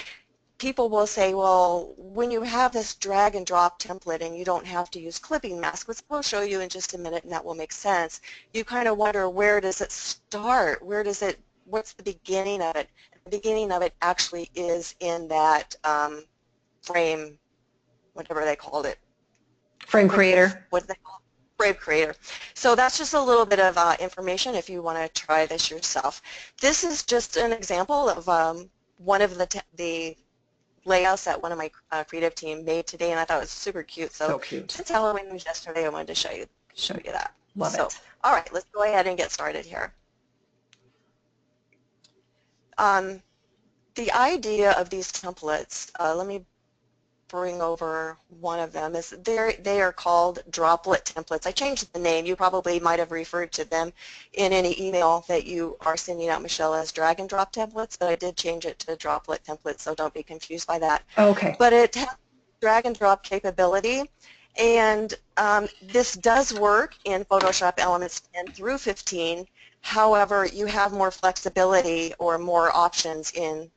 people will say, well, when you have this drag and drop template and you don't have to use clipping mask, which we'll show you in just a minute and that will make sense, you kind of wonder, where does it start? What's the beginning of it? The beginning of it actually is in that frame, whatever they called it. Frame creator. What they call it? Frame creator. So that's just a little bit of information if you want to try this yourself. This is just an example of one of the layouts that one of my creative team made today, and I thought it was super cute. So Cute. Since Halloween was yesterday, I wanted to show you that. Love it. All right, let's go ahead and get started here. The idea of these templates, let me bring over one of them, is they are called droplet templates. I changed the name. You probably might have referred to them in any email that you are sending out, Michelle, as drag and drop templates, but I did change it to droplet templates, so don't be confused by that. Okay. But it has drag and drop capability, and this does work in Photoshop Elements 10 through 15. However, you have more flexibility or more options in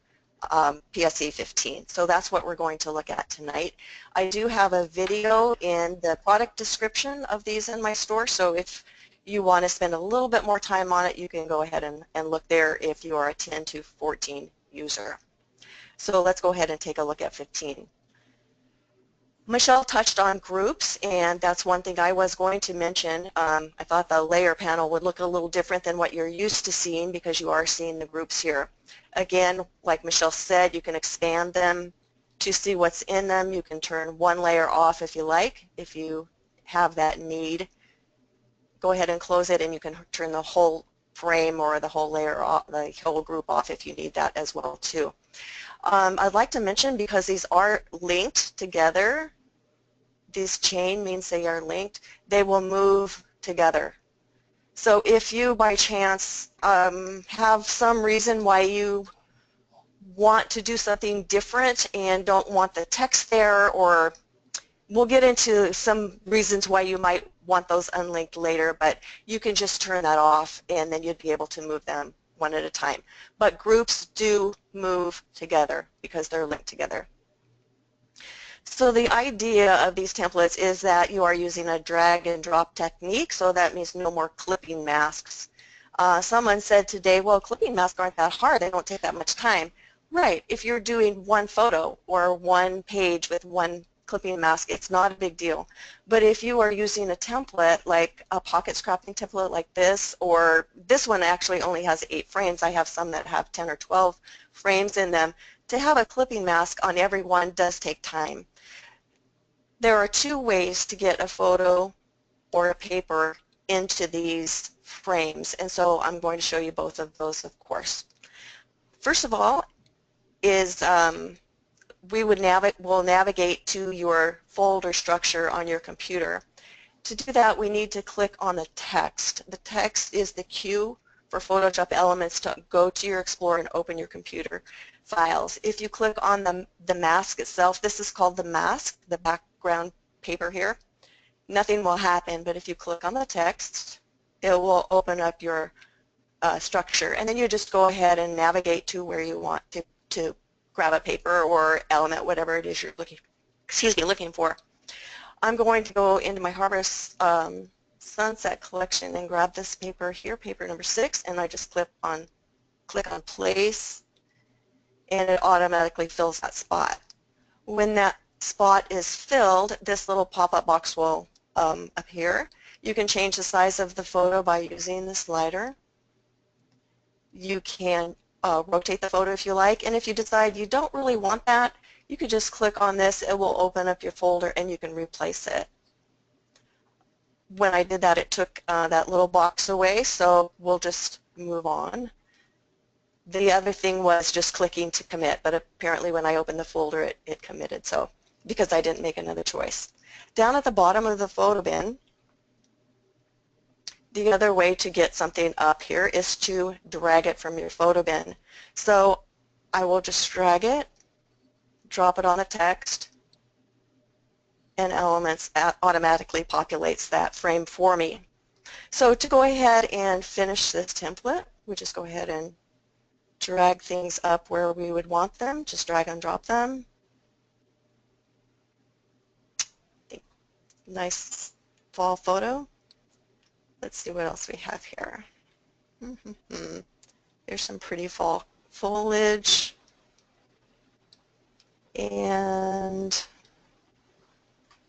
PSE 15. So that's what we're going to look at tonight. I do have a video in the product description of these in my store, so if you want to spend a little bit more time on it, you can go ahead and look there if you are a 10 to 14 user. So let's go ahead and take a look at 15. Michelle touched on groups, and that's one thing I was going to mention. I thought the layer panel would look a little different than what you're used to seeing because you are seeing the groups here. Again, like Michelle said, you can expand them to see what's in them. You can turn one layer off if you like, if you have that need. Go ahead and close it, and you can turn the whole frame or the whole layer off, the whole group off if you need that as well too. I'd like to mention, because these are linked together, this chain means they are linked, they will move together. So if you by chance have some reason why you want to do something different and don't want the text there, or we'll get into some reasons why you might want those unlinked later, but you can just turn that off and then you'd be able to move them one at a time. But groups do move together because they're linked together. So the idea of these templates is that you are using a drag and drop technique, so that means no more clipping masks. Someone said today, well, clipping masks aren't that hard, they don't take that much time. Right, if you're doing one photo or one page with one clipping mask, it's not a big deal. But if you are using a template like a pocket scrapping template like this, or this one actually only has 8 frames, I have some that have 10 or 12 frames in them, to have a clipping mask on every one does take time. There are 2 ways to get a photo or a paper into these frames, and so I'm going to show you both of those, of course. First of all is we'll navigate to your folder structure on your computer. To do that, we need to click on the text. The text is the cue for Photoshop Elements to go to your Explorer and open your computer files. If you click on the mask itself, this is called the mask, the background paper here, nothing will happen, but if you click on the text, it will open up your structure, and then you just go ahead and navigate to where you want to grab a paper or element, whatever it is you're looking for. I'm going to go into my Harvest Sunset collection and grab this paper here, paper number 6, and I just click on place, and it automatically fills that spot. When that spot is filled, this little pop-up box will appear. You can change the size of the photo by using the slider. You can rotate the photo if you like, and if you decide you don't really want that, you can just click on this. It will open up your folder and you can replace it. When I did that, it took that little box away, so we'll just move on. The other thing was just clicking to commit, but apparently when I opened the folder it committed, so because I didn't make another choice. Down at the bottom of the photo bin, the other way to get something up here is to drag it from your photo bin. So I will just drag it, drop it on the text, and Elements automatically populates that frame for me. So to go ahead and finish this template, we just go ahead and drag things up where we would want them, just drag and drop them. Nice fall photo. Let's see what else we have here. There's some pretty fall foliage. And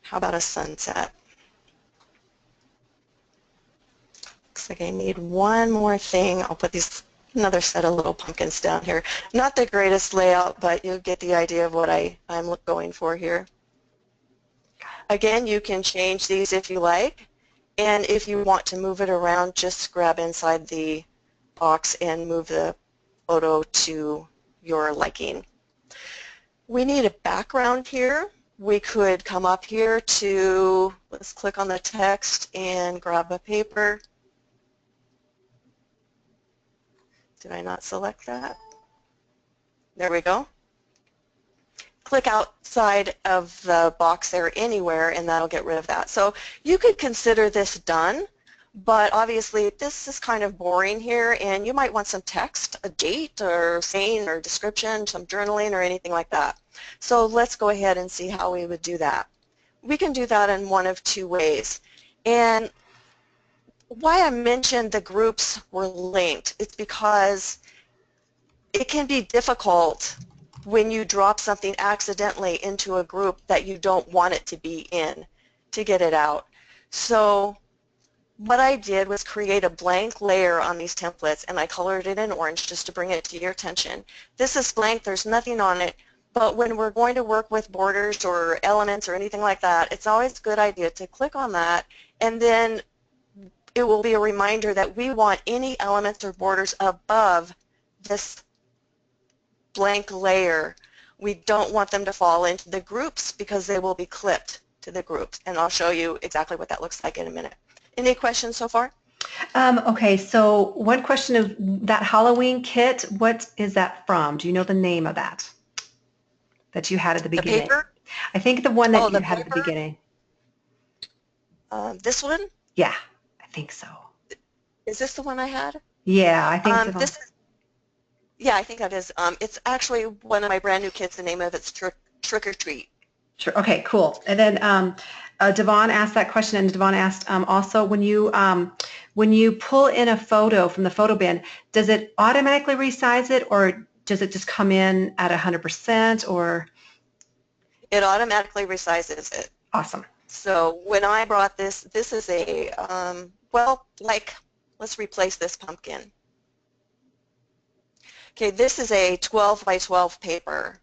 how about a sunset? Looks like I need one more thing. I'll put another set of little pumpkins down here. Not the greatest layout, but you get the idea of what I'm going for here. Again, you can change these if you like, and if you want to move it around, just grab inside the box and move the photo to your liking. We need a background here. We could come up here to, let's click on the text and grab a paper. Did I not select that? There we go. Click outside of the box there anywhere and that'll get rid of that. So you could consider this done, but obviously this is kind of boring here and you might want some text, a date or saying or description, some journaling or anything like that. So let's go ahead and see how we would do that. We can do that in one of 2 ways. And why I mentioned the groups were linked, it's because it can be difficult when you drop something accidentally into a group that you don't want it to be in to get it out. So what I did was create a blank layer on these templates and I colored it in orange just to bring it to your attention. This is blank, there's nothing on it, but when we're going to work with borders or elements or anything like that, it's always a good idea to click on that and then it will be a reminder that we want any elements or borders above this blank layer. We don't want them to fall into the groups because they will be clipped to the groups, and I'll show you exactly what that looks like in a minute. Any questions so far? Okay, so one question of that Halloween kit, what is that from? Do you know the name of that you had at the The beginning? paper? I think the one Oh, that you the had at the paper? beginning. This one? Yeah, I think so. Is this the one I had? Yeah, I think so. This is, yeah, I think that is. It's actually one of my brand new kits. The name of it's Trick or Treat. Sure. Okay, cool. And then Devon asked that question, and Devon asked also when you pull in a photo from the photo bin, does it automatically resize it, or does it just come in at 100%? Or It automatically resizes it. awesome. So when I brought this, this is a, well, like, let's replace this pumpkin. Okay, this is a 12 by 12 paper.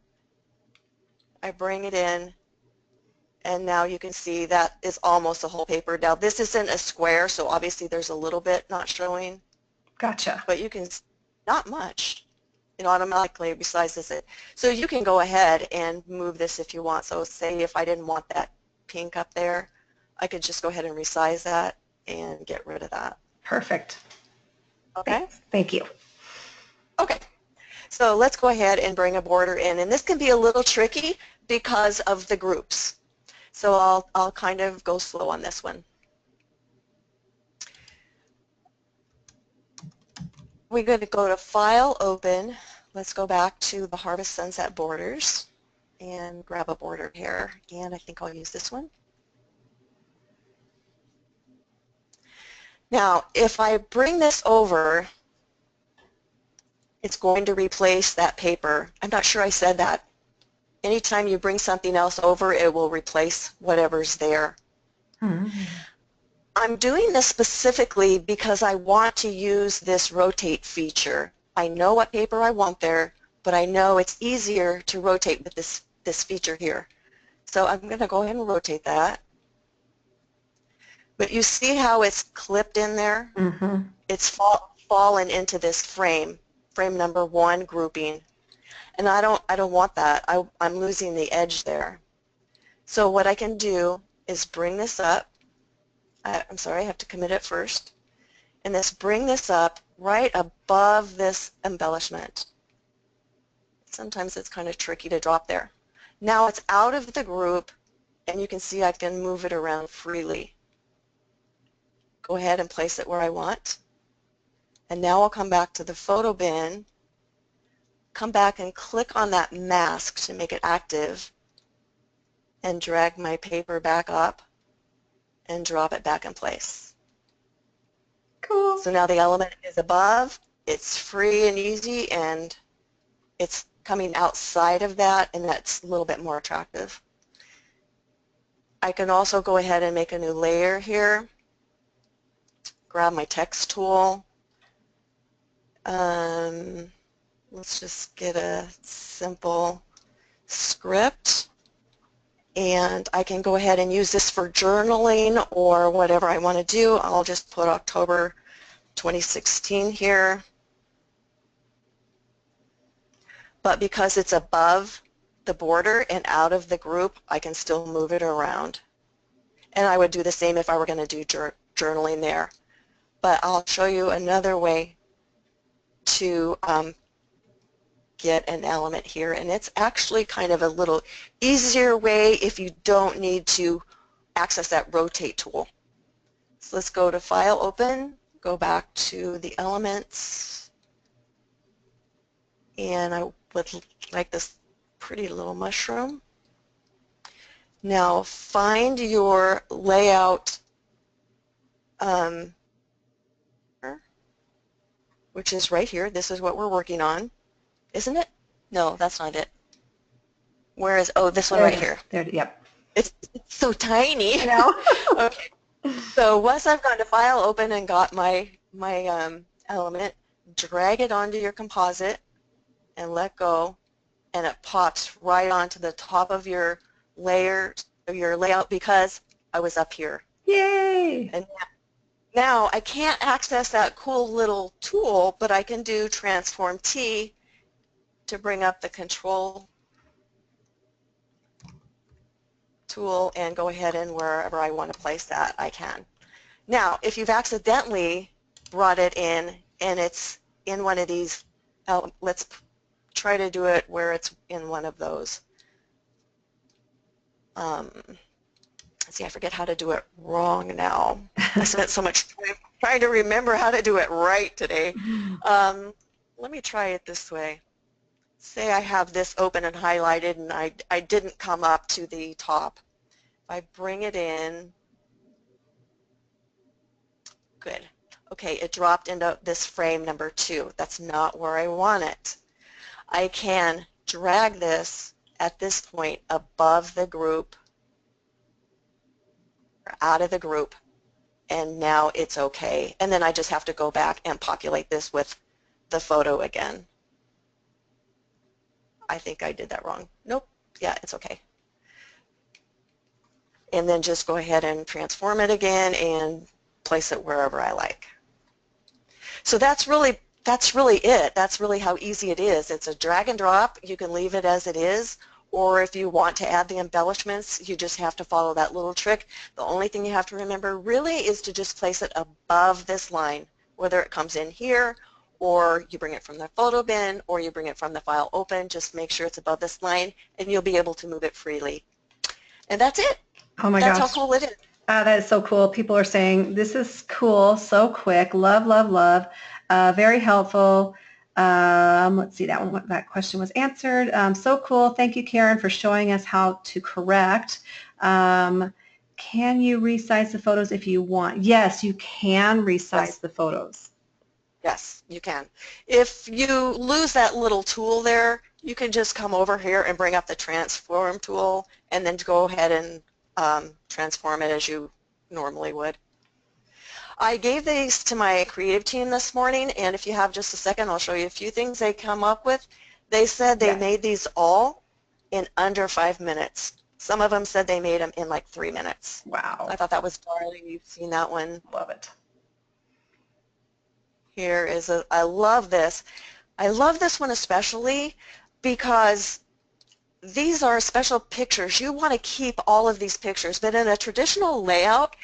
I bring it in, and now you can see that is almost a whole paper. Now this isn't a square, so obviously there's a little bit not showing, Gotcha. but you can, not much. It automatically resizes it. So you can go ahead and move this if you want. So say if I didn't want that pink up there, I could just go ahead and resize that and get rid of that. Perfect. Okay? Thanks. Thank you. Okay. So let's go ahead and bring a border in. And this can be a little tricky because of the groups. So I'll kind of go slow on this one. We're going to go to File, Open. Let's go back to the Harvest Sunset Borders and grab a border here. And I think I'll use this one. Now, if I bring this over, it's going to replace that paper. I'm not sure I said that. Anytime you bring something else over, it will replace whatever's there. Mm-hmm. I'm doing this specifically because I want to use this rotate feature. I know what paper I want there, but I know it's easier to rotate with this feature here. So I'm going to go ahead and rotate that. But you see how it's clipped in there? Mm-hmm. It's fallen into this frame number 1 grouping. And I don't want that. I'm losing the edge there. So what I can do is bring this up. I'm sorry, I have to commit it first. And bring this up right above this embellishment. Sometimes it's kind of tricky to drop there. Now it's out of the group, and you can see I can move it around freely. Go ahead and place it where I want. And now I'll come back to the photo bin, come back and click on that mask to make it active, and drag my paper back up and drop it back in place. Cool. So now the element is above, it's free and easy, and it's coming outside of that, and that's a little bit more attractive. I can also go ahead and make a new layer here, grab my text tool. Let's just get a simple script, and I can go ahead and use this for journaling or whatever I want to do. I'll just put October 2016 here. But because it's above the border and out of the group, I can still move it around. And I would do the same if I were going to do journaling there. But I'll show you another way to get an element here, and it's actually kind of a little easier way if you don't need to access that rotate tool. So let's go to File, Open, go back to the elements, and I would like this pretty little mushroom. Now find your layout, which is right here. This is what we're working on, isn't it? No, that's not it. Where is, oh, this one There right it is. here. There it is. Yep. It's so tiny. I know. Okay. So once I've gone to File, Open, and got my element, drag it onto your composite and let go, and it pops right onto the top of your layer, your layout, because I was up here. Yay. And now I can't access that cool little tool, but I can do Transform T to bring up the control tool and go ahead and wherever I want to place that, I can. Now, if you've accidentally brought it in and it's in one of these, let's try to do it where it's in one of those. See, I forget how to do it wrong now. I spent so much time trying to remember how to do it right today. Let me try it this way. Say I have this open and highlighted and I didn't come up to the top. If I bring it in, good. Okay, it dropped into this frame number 2. That's not where I want it. I can drag this at this point above the group, or out of the group, and now it's okay. And then I just have to go back and populate this with the photo again. I think I did that wrong. Nope. Yeah, it's okay. And then just go ahead and transform it again and place it wherever I like. So that's really it. That's really how easy it is. It's a drag and drop. You can leave it as it is, or if you want to add the embellishments, you just have to follow that little trick. The only thing you have to remember really is to just place it above this line, whether it comes in here or you bring it from the photo bin or you bring it from the file open. Just make sure it's above this line and you'll be able to move it freely. And that's it. Oh my That's how gosh. cool it is. That is so cool. People are saying, this is cool, so quick, love, love, love, very helpful. Let's see, that question was answered. So cool. Thank you, Karen, for showing us how to correct. Can you resize the photos if you want? Yes, you can resize the photos. Yes, you can. If you lose that little tool there, you can just come over here and bring up the transform tool and then go ahead and transform it as you normally would. I gave these to my creative team this morning, and if you have just a second, I'll show you a few things they come up with. They said they made these all in under 5 minutes. Some of them said they made them in like 3 minutes. Wow. I thought that was darling. You've seen that one. Love it. Here is I love this. I love this one especially because these are special pictures. You want to keep all of these pictures, but in a traditional layout,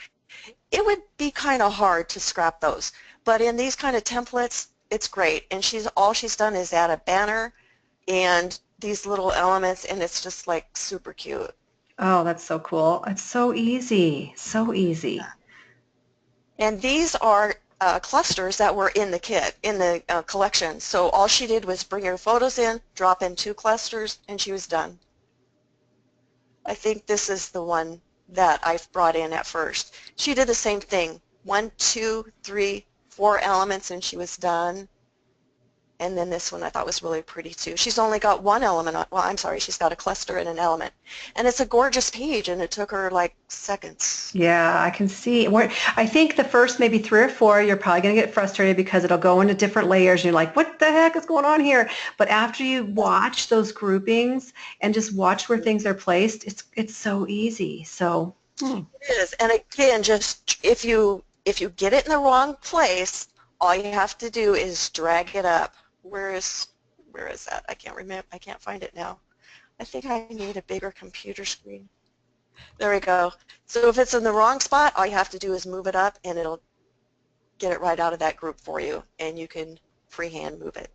it would be kind of hard to scrap those. But in these kind of templates, it's great. And all she's done is add a banner and these little elements, and it's just like super cute. Oh, that's so cool. It's so easy. So easy. And these are clusters that were in the kit, in the collection. So all she did was bring her photos in, drop in 2 clusters, and she was done. I think this is the one that I've brought in at first. She did the same thing. 1, 2, 3, 4 elements, and she was done. And then this one I thought was really pretty too. She's only got 1 element on, well, I'm sorry, she's got a cluster and an element. And it's a gorgeous page, and it took her like seconds. Yeah, I can see. I think the first maybe 3 or 4, you're probably going to get frustrated because it'll go into different layers and you're like, what the heck is going on here? But after you watch those groupings and just watch where things are placed, it's so easy. So it is. And again, just if you get it in the wrong place, all you have to do is drag it up. Where is that? I can't remember. I can't find it now. I think I need a bigger computer screen. There we go. So if it's in the wrong spot, all you have to do is move it up and it'll get it right out of that group for you, and you can freehand move it.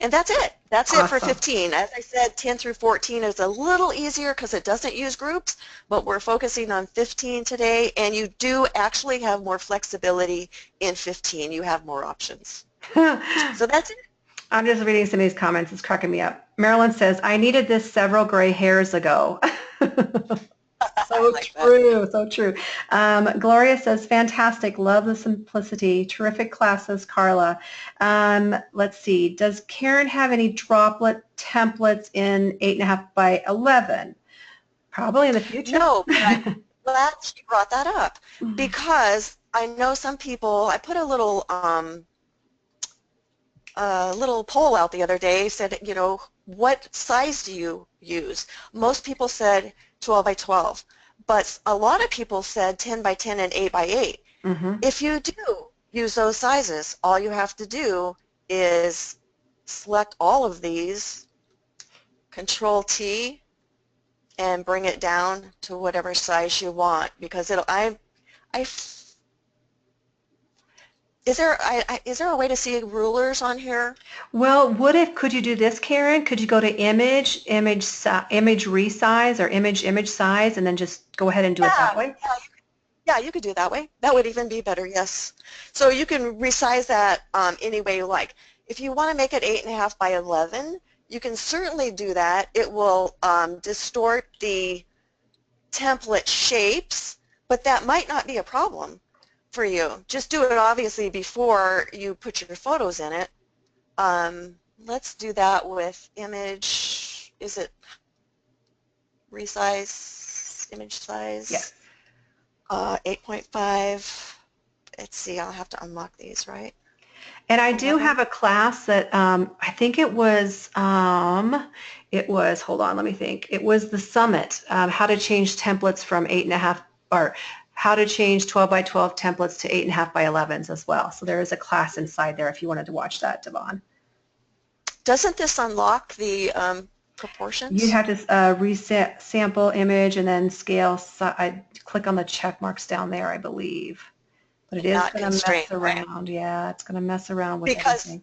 And that's it. That's awesome. It for 15. As I said, 10 through 14 is a little easier because it doesn't use groups, but we're focusing on 15 today, and you do actually have more flexibility in 15. You have more options. So that's it. I'm just reading some of these comments. It's cracking me up. Marilyn says, I needed this several gray hairs ago. So like true, that. So true. Gloria says, fantastic. Love the simplicity. Terrific classes, Carla. Let's see. Does Karen have any droplet templates in 8.5 by 11? Probably in the future. No, but I'm glad she brought that up because I know some people, I put a little poll out the other day, said, you know, what size do you use? Most people said 12 by 12, but a lot of people said 10 by 10 and 8 by 8. Mm-hmm. If you do use those sizes, all you have to do is select all of these, Control T, and bring it down to whatever size you want, because is there a way to see rulers on here? Well, could you do this, Karen? Could you go to image resize or image size, and then just go ahead and do it that Yeah, way? yeah, you could do it that way. That would even be better, yes. So you can resize that any way you like. If you want to make it 8.5 by 11, you can certainly do that. It will distort the template shapes, but that might not be a problem for you. Just do it obviously before you put your photos in it. Let's do that with image, is it resize, image Yes. size, 8.5. Let's see, I'll have to unlock these, right? And I do 11. have a class that I think hold on, let me think. It was the summit, how to change templates from 8.5, or how to change 12 by 12 templates to 8.5 by 11s as well. So there is a class inside there if you wanted to watch that, Devon. Doesn't this unlock the You proportions? have to reset sample image and then scale. I click on the check marks down there, I believe. But it And is not going to mess constrained, right? around. Yeah, it's going to mess around with Because, everything.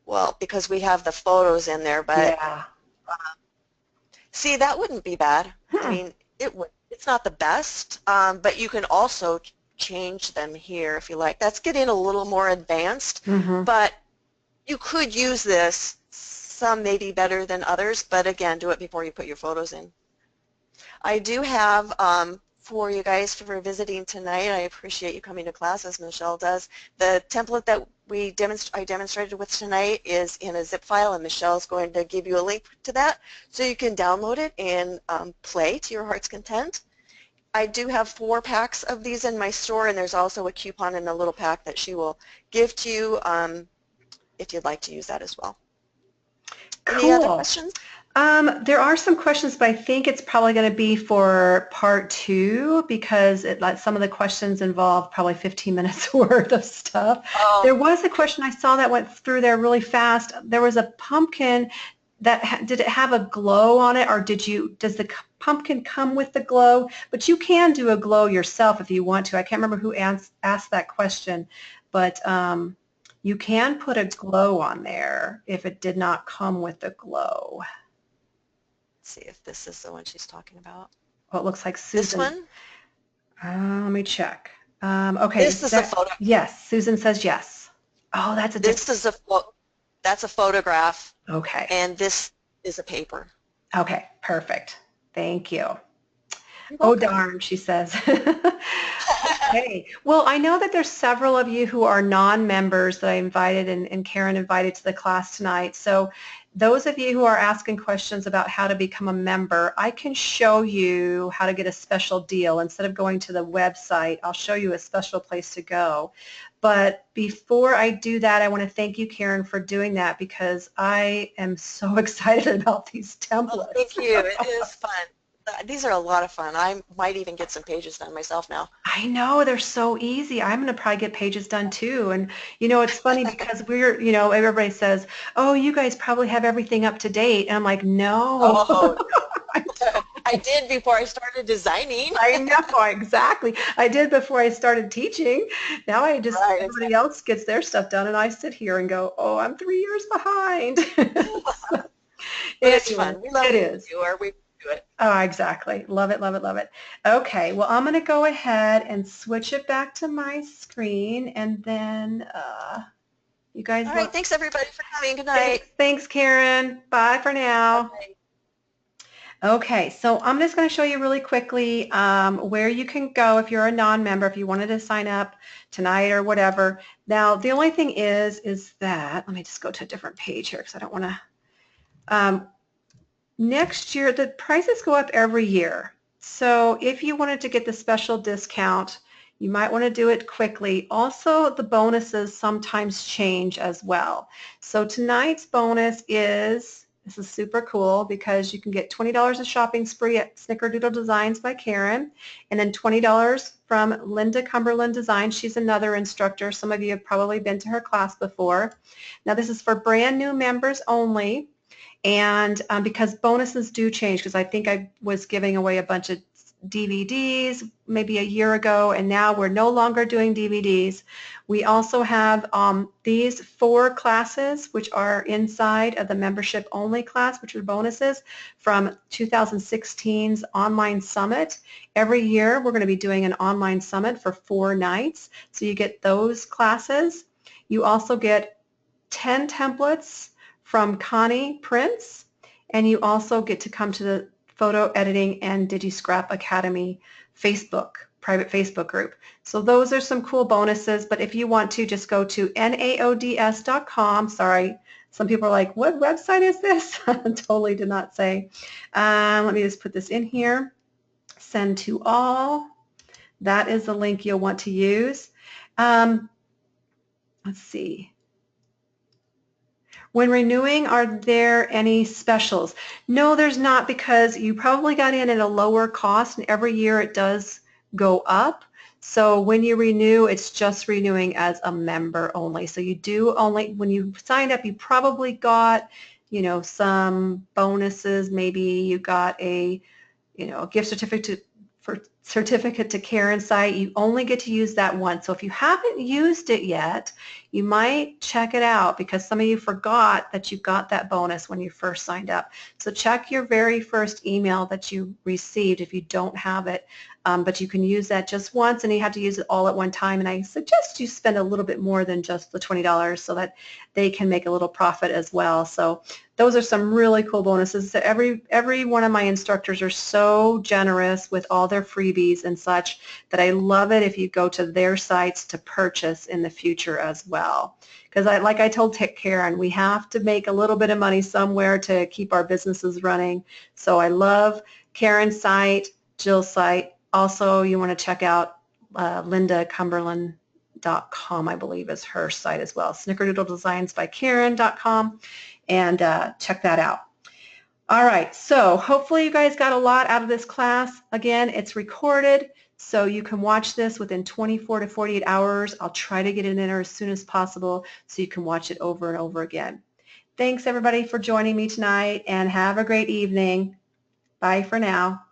well, because we have the photos in there, but Yeah. see, that wouldn't be bad. I Hmm. mean, it's not the best, but you can also change them here if you like. That's getting a little more advanced, Mm-hmm. but you could use this. Some may be better than others, but again, do it before you put your photos in. I do have for you guys for visiting tonight, I appreciate you coming to class as Michelle does. The template that I demonstrated with tonight is in a zip file, and Michelle's going to give you a link to that so you can download it and play to your heart's content. I do have 4 packs of these in my store, and there's also a coupon in a little pack that she will give to you if you'd like to use that as well. Any other Cool. questions? There are some questions, but I think it's probably going to be for part 2 because some of the questions involve probably 15 minutes worth of stuff. Oh, There was a okay. question I saw that went through there really fast. There was a pumpkin that did it have a glow on it, or does the pumpkin come with the glow? But you can do a glow yourself if you want to. I can't remember who asked that question, but you can put a glow on there if it did not come with the glow. Let's see if this is the one she's talking about. Well, it looks like This Susan. one? Let me check. Okay, This is a photo. yes, Susan says yes. Oh, that's a different. This is that's a photograph, Okay. and this is a paper. Okay, perfect. Thank you. You're Oh, welcome. darn, she says. Okay. Well, I know that there's several of you who are non-members that I invited and Karen invited to the class tonight. So those of you who are asking questions about how to become a member, I can show you how to get a special deal. Instead of going to the website, I'll show you a special place to go. But before I do that, I want to thank you, Karen, for doing that because I am so excited about these Oh, templates. thank you. It is fun. These are a lot of fun. I might even get some pages done myself now. I know, they're so easy. I'm going to probably get pages done too. And, it's funny because everybody says, oh, you guys probably have everything up to date. And I'm like, no, Oh, I no. I did before I started designing. I know, exactly. I did before I started teaching. Now Right, everybody exactly. else gets their stuff done and I sit here and go, oh, I'm 3 years behind. But it's Anyway, fun. We love it what we is. do, or we do it. Oh, exactly. Love it, love it, love it. Okay, well, I'm going to go ahead and switch it back to my screen, and then you guys All right. look. Thanks, everybody, for coming. Good night. Thanks, Karen. Bye for now. Bye. Okay, so I'm just going to show you really quickly where you can go if you're a non-member, if you wanted to sign up tonight or whatever. Now, the only thing is that, let me just go to a different page here because I don't want to. Next year, the prices go up every year. So if you wanted to get the special discount, you might want to do it quickly. Also, the bonuses sometimes change as well. So tonight's bonus this is super cool because you can get $20 a shopping spree at Snickerdoodle Designs by Karen, and then $20 from Linda Cumberland Design. She's another instructor. Some of you have probably been to her class before. Now, this is for brand new members only. And because bonuses do change, because I think I was giving away a bunch of DVDs maybe a year ago, and now we're no longer doing DVDs. We also have these 4 classes, which are inside of the membership only class, which are bonuses from 2016's online summit. Every year we're going to be doing an online summit for 4 nights, so you get those classes. You also get 10 templates from Connie Prince, and you also get to come to the Photo Editing and DigiScrap Academy private Facebook group. So those are some cool bonuses, but if you want to, just go to naods.com. Sorry, some people are like, what website is this? Totally did not say. Let me just put this in here. Send to all. That is the link you'll want to use. Let's see. When renewing, are there any specials? No, there's not, because you probably got in at a lower cost, and every year it does go up. So when you renew, it's just renewing as a member only. So you do only, when you signed up, you probably got, you know, some bonuses. Maybe you got a, you know, a gift certificate to Karen's site. You only get to use that once. So if you haven't used it yet, you might check it out, because some of you forgot that you got that bonus when you first signed up. So check your very first email that you received if you don't have it. But you can use that just once, and you have to use it all at one time. And I suggest you spend a little bit more than just the $20 so that they can make a little profit as well. So those are some really cool bonuses. So every one of my instructors are so generous with all their freebies and such that I love it if you go to their sites to purchase in the future as well. Because like I told Karen, we have to make a little bit of money somewhere to keep our businesses running. So I love Karen's site, Jill's site. Also, you want to check out LindaCumberland.com, I believe is her site as well. SnickerdoodleDesignsByKaren.com, and check that out. All right, so hopefully you guys got a lot out of this class. Again, it's recorded, so you can watch this within 24 to 48 hours. I'll try to get it in there as soon as possible so you can watch it over and over again. Thanks everybody for joining me tonight, and have a great evening. Bye for now.